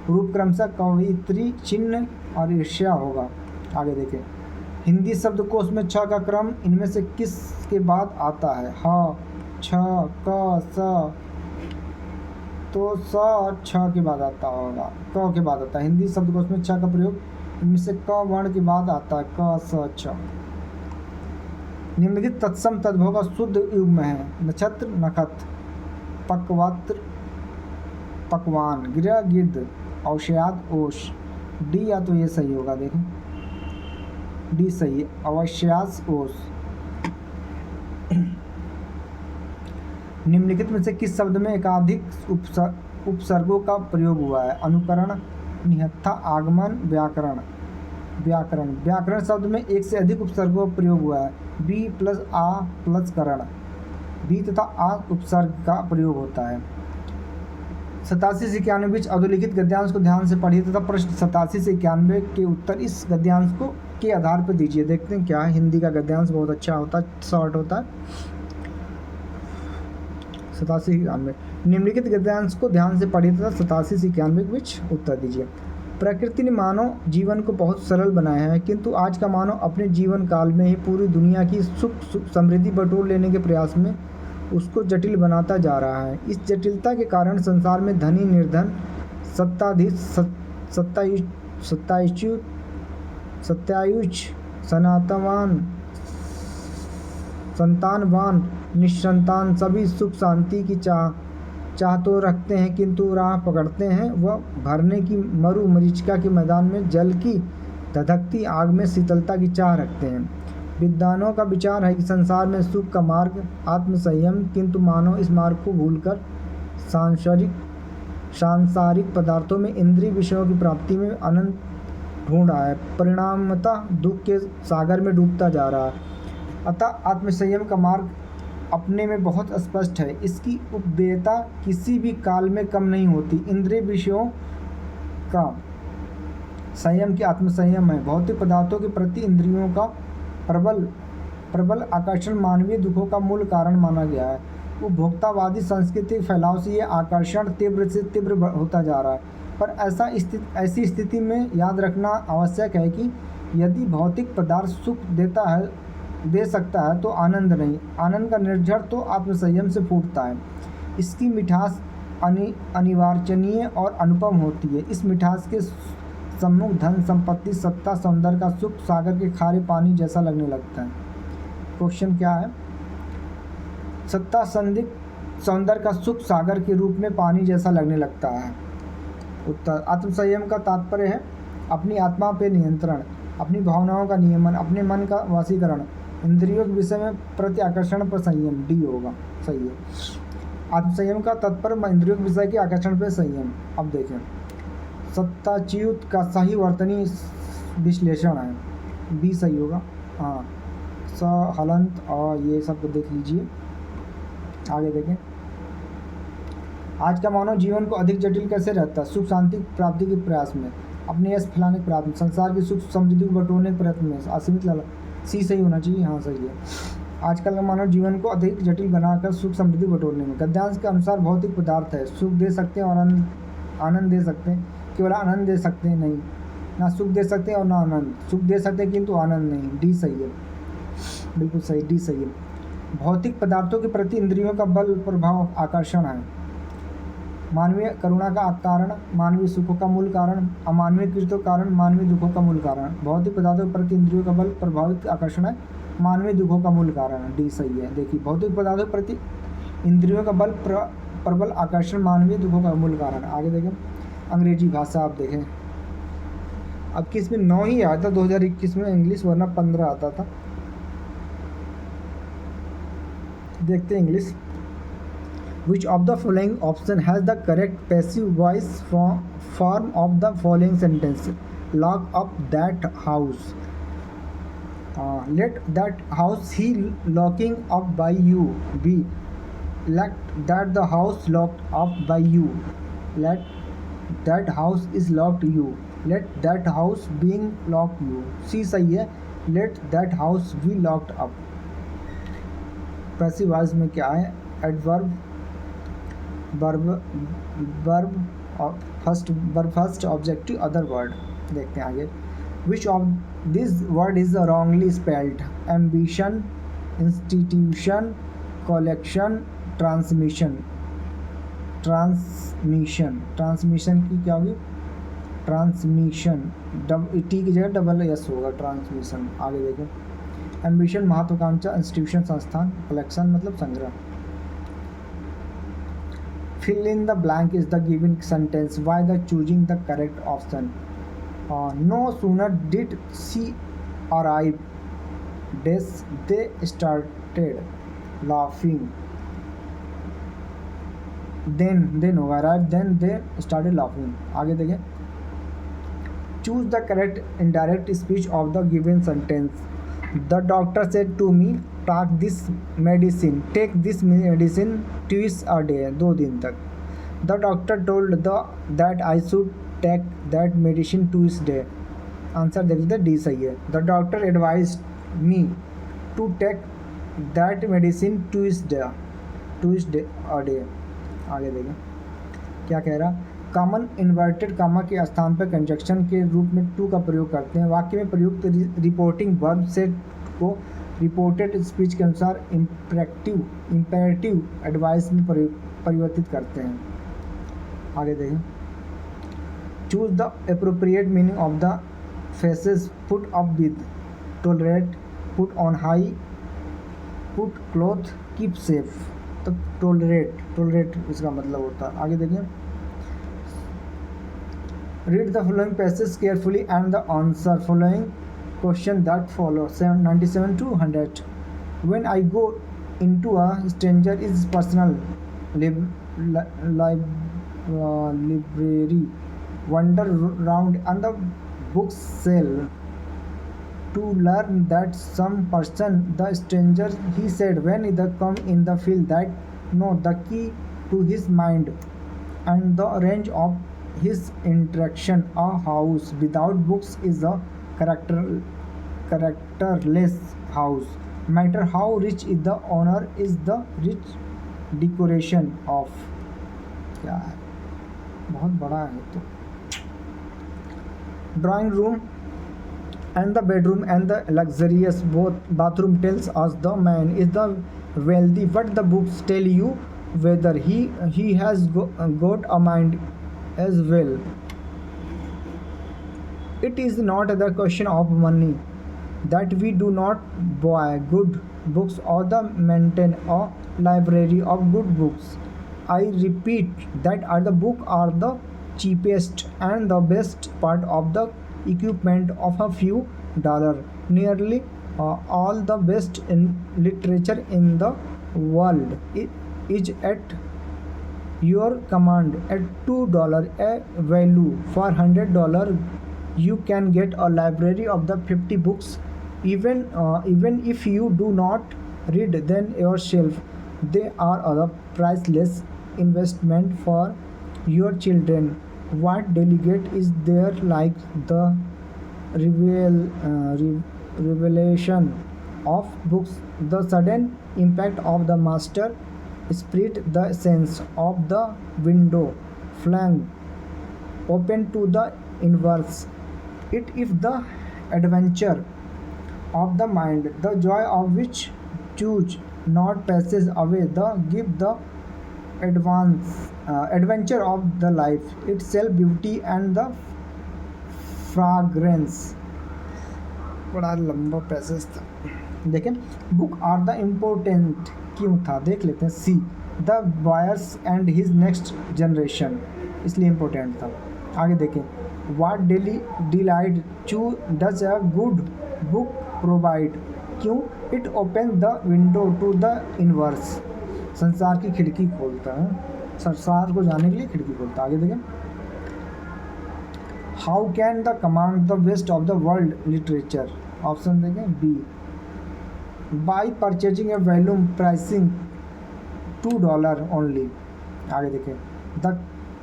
रूप क्रमशः कवित्री, चिन्ह और ईर्ष्या होगा। आगे देखें, हिंदी शब्दकोश में छ का क्रम इनमें से किस के बाद आता है? ह, छ, क, स, तो स छ के बाद आता होगा, क के बाद आता है। हिंदी शब्दकोश में छ का प्रयोग इनमें से क वर्ण के बाद आता है, क, स, छ। निम्नलिखित तत्सम तद्भव का शुद्ध युग्म है, नक्षत्र, नखत, पक्वात्र, पकवान, गृह, गिद्ध, औषयाद, ओश। डी या तो ये सही होगा, देखें डी सही है, अवश्यास, ओश। निम्नलिखित में से किस शब्द में एकाधिक उपसर्गों का प्रयोग हुआ है? अनुकरण, निहत्था, आगमन, व्याकरण। व्याकरण, व्याकरण शब्द में एक से अधिक उपसर्गों का प्रयोग हुआ है। बी प्लस आ प्लस करण, बी तथा आ उपसर्ग का प्रयोग होता है। 87 से 91 बीच अधोलिखित गद्यांश को ध्यान से पढ़िए तथा प्रश्न 87 से 91 के उत्तर इस गद्यांश को के आधार पर दीजिए। देखते हैं क्या है। हिंदी का गद्यांश बहुत अच्छा होता है, शॉर्ट होता है। 87 से 91 निम्नलिखित गद्यांश को ध्यान से पढ़िए तथा 87 से 91 के बीच उत्तर दीजिए। प्रकृति ने मानव जीवन को बहुत सरल बनाया है, किंतु आज का मानव अपने जीवन काल में ही पूरी दुनिया की सुख समृद्धि बटोर लेने के प्रयास में उसको जटिल बनाता जा रहा है। इस जटिलता के कारण संसार में धनी, निर्धन, सत्ताधीश, सत्यायुष, संतानवान, निसंतान सभी सुख शांति की चाह तो रखते हैं, किंतु राह पकड़ते हैं वह भरने की मरु मरीचिका के मैदान में जल की धधकती आग में शीतलता की चाह रखते हैं। विद्वानों का विचार है कि संसार में सुख का मार्ग आत्मसंयम, किंतु मानव इस मार्ग को भूलकर सांसारिक पदार्थों में इंद्रिय विषयों की प्राप्ति में आनंद ढूंढ रहा है, परिणामतः दुख के सागर में डूबता जा रहा है। अतः आत्मसंयम का मार्ग अपने में बहुत स्पष्ट है, इसकी उपदेयता किसी भी काल में कम नहीं होती। इंद्रिय विषयों का संयम की आत्मसंयम है। भौतिक पदार्थों के प्रति इंद्रियों का प्रबल आकर्षण मानवीय दुखों का मूल कारण माना गया है। उपभोक्तावादी संस्कृति के फैलाव से यह आकर्षण तीव्र से तीव्र होता जा रहा है। पर ऐसी स्थिति में याद रखना आवश्यक है कि यदि भौतिक पदार्थ सुख दे सकता है तो आनंद नहीं। आनंद का निर्झर तो आत्मसंयम से फूटता है। इसकी मिठास अनिवार्चनीय और अनुपम होती है। इस मिठास के सम्मुख धन, संपत्ति, सत्ता, सौंदर्य का सुख सागर के खारे पानी जैसा लगने लगता है। क्वेश्चन क्या है? सत्ता, सौंदर्य का सुख सागर के रूप में पानी जैसा लगने लगता है। उत्तर, आत्मसंयम का तात्पर्य है अपनी आत्मा पे नियंत्रण, अपनी भावनाओं का नियमन, अपने मन का वशीकरण, इंद्रियों के विषय में प्रति आकर्षण पर संयम। डी होगा, सही है। आत्मसंयम का तात्पर्य इंद्रियों के विषय के आकर्षण पर संयम। अब देखें, सत्ताच्युत का सही वर्तनी विश्लेषण है। बी सही होगा। हाँ, स, हलंत और ये सब देख लीजिए। आगे देखें, आज का मानव जीवन को अधिक जटिल कैसे रहता है? सुख शांति प्राप्ति के प्रयास में, अपने यश फैलाने के प्रयास में, संसार की सुख समृद्धि को बटोरने के प्रयत्न में, असीमित लालच। सी सही होना चाहिए। हाँ सही है। आजकल का मानव जीवन को अधिक जटिल बनाकर सुख समृद्धि बटोरने में। गद्यांश के अनुसार भौतिक पदार्थ है, सुख दे सकते हैं और आनंद दे सकते हैं, केवल आनंद दे सकते हैं नहीं, ना सुख दे सकते हैं और ना आनंद। सुख दे सकते हैं किंतु आनंद नहीं। डी सही है, बिल्कुल सही, डी सही है। भौतिक पदार्थों के प्रति इंद्रियों का बल प्रभाव आकर्षण है। मानवीय करुणा का कारण, मानवीय सुखों का मूल कारण, अमानवीय कृत्यों का कारण, मानवीय दुखों का मूल कारण। भौतिक पदार्थों के प्रति इंद्रियों का बल प्रभावित आकर्षण है, मानवीय दुखों का मूल कारण है। डी सही है। देखिए, भौतिक पदार्थों के प्रति इंद्रियों का बल प्रबल आकर्षण मानवीय दुखों का मूल कारण है। आगे देखें, अंग्रेजी भाषा आप देखें। अब किस में 9 ही आया था 2021 में इंग्लिश, वरना 15 आता था। देखते हैं English. Which of the following option has the correct passive voice form of the following sentence? Lock up that house. Let that house he locking up by you. B. Let that the house locked up by you. Let that house is locked you. Let that house being locked you. C सही है. Let that house be locked up. Passive voice में क्या है? Adverb, verb first objective other word. देखते हैं आगे. Which of this word is wrongly spelled? Ambition, institution, collection, transmission. Transmission की क्या होगी? ट्रांसमिशन. टी की जगह डबल एस होगा. ट्रांसमिशन. आगे देखें. एम्बिशन महत्वाकांक्षा, इंस्टीट्यूशन संस्थान, कलेक्शन मतलब संग्रह. fill in the blank is the given sentence. Why the choosing the correct option? No sooner did she arrive they started laughing. then होगा right. then they started laughing. आगे देखें. choose the correct indirect speech of the given sentence. The doctor said to me, take this medicine twice a day. 2 दिन तक. The doctor told that I should take that medicine twice a day. Answer देख लेते. D सही है. The doctor advised me to take that medicine twice a day. आगे देखें क्या कह रहा. कॉमन इन्वर्टेड कामा के स्थान पर कंजक्शन के रूप में टू का प्रयोग करते हैं. वाक्य में प्रयुक्त रिपोर्टिंग वर्ब से को रिपोर्टेड स्पीच के अनुसार इम्पेरेटिव एडवाइस में परिवर्तित करते हैं. आगे देखें. Choose the appropriate meaning of the faces put up with. Tolerate, put on high, put cloth, keep safe. तो टॉलरेट इसका मतलब होता है. आगे देखें. Read the following passages carefully and the answer following question that follow. 97 to 100. When I go into a stranger is personal library, wander round on the book shelf to learn that some person, the stranger, he said when they come in the field that know the key to his mind and the range of his interaction. A house without books is a characterless house. Matter how rich is the owner is the rich decoration of. क्या है? बहुत बड़ा है. तो drawing room and the bedroom and the luxurious bathroom tells us the man is the wealthy, but the books tell you whether he has got a mind as well. It is not the question of money that we do not buy good books or the maintain a library of good books. I repeat that the book are the cheapest and the best part of the equipment of a few dollars. Nearly all the best in literature in the world is at your command. At $2 a value for $100 you can get a library of the 50 books. Even if you do not read them yourself, they are a priceless investment for your children. What delegate is there like the revelation of books, the sudden impact of the master spirit, the sense of the window flank open to the inverse. It is the adventure of the mind, the joy of which choose not passes away, the give the adventure of the life itself, beauty and the fragrance. बड़ा लंबा passage था. देखें. Book are the important क्यों था देख लेते हैं. See the buyers and his next generation, इसलिए इम्पोर्टेंट था. आगे देखें. What daily delight do does a good book provide. क्यों? It open the window to the universe. संसार की खिड़की खोलता है, संसार को जानने के लिए खिड़की खोलता है। आगे देखें, how can the command the best of the world literature. Option देखें B, by purchasing a volume pricing $2 only. आगे देखें, the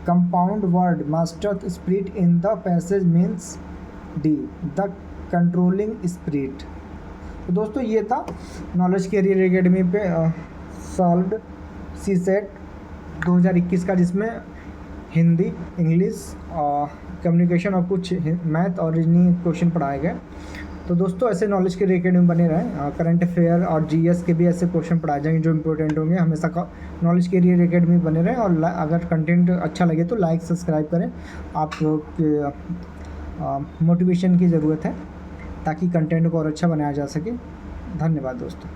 compound word master spirit in the passage means D, the controlling spirit. तो दोस्तों ये था knowledge career academy पे solved CSET 2021 का, जिसमें हिंदी, इंग्लिश, कम्युनिकेशन और कुछ मैथ और रीजनिंग क्वेश्चन पढ़ाए गए। तो दोस्तों ऐसे नॉलेज कैरियर एकेडमी बने रहें, करंट अफेयर और GS के भी ऐसे क्वेश्चन पढ़ाए जाएंगे जो इंपॉर्टेंट होंगे। हमेशा नॉलेज कैरियर एकेडमी बने रहें, और अगर कंटेंट अच्छा लगे तो लाइक सब्सक्राइब करें। आप मोटिवेशन की ज़रूरत है ताकि कंटेंट को और अच्छा बनाया जा सके। धन्यवाद दोस्तों।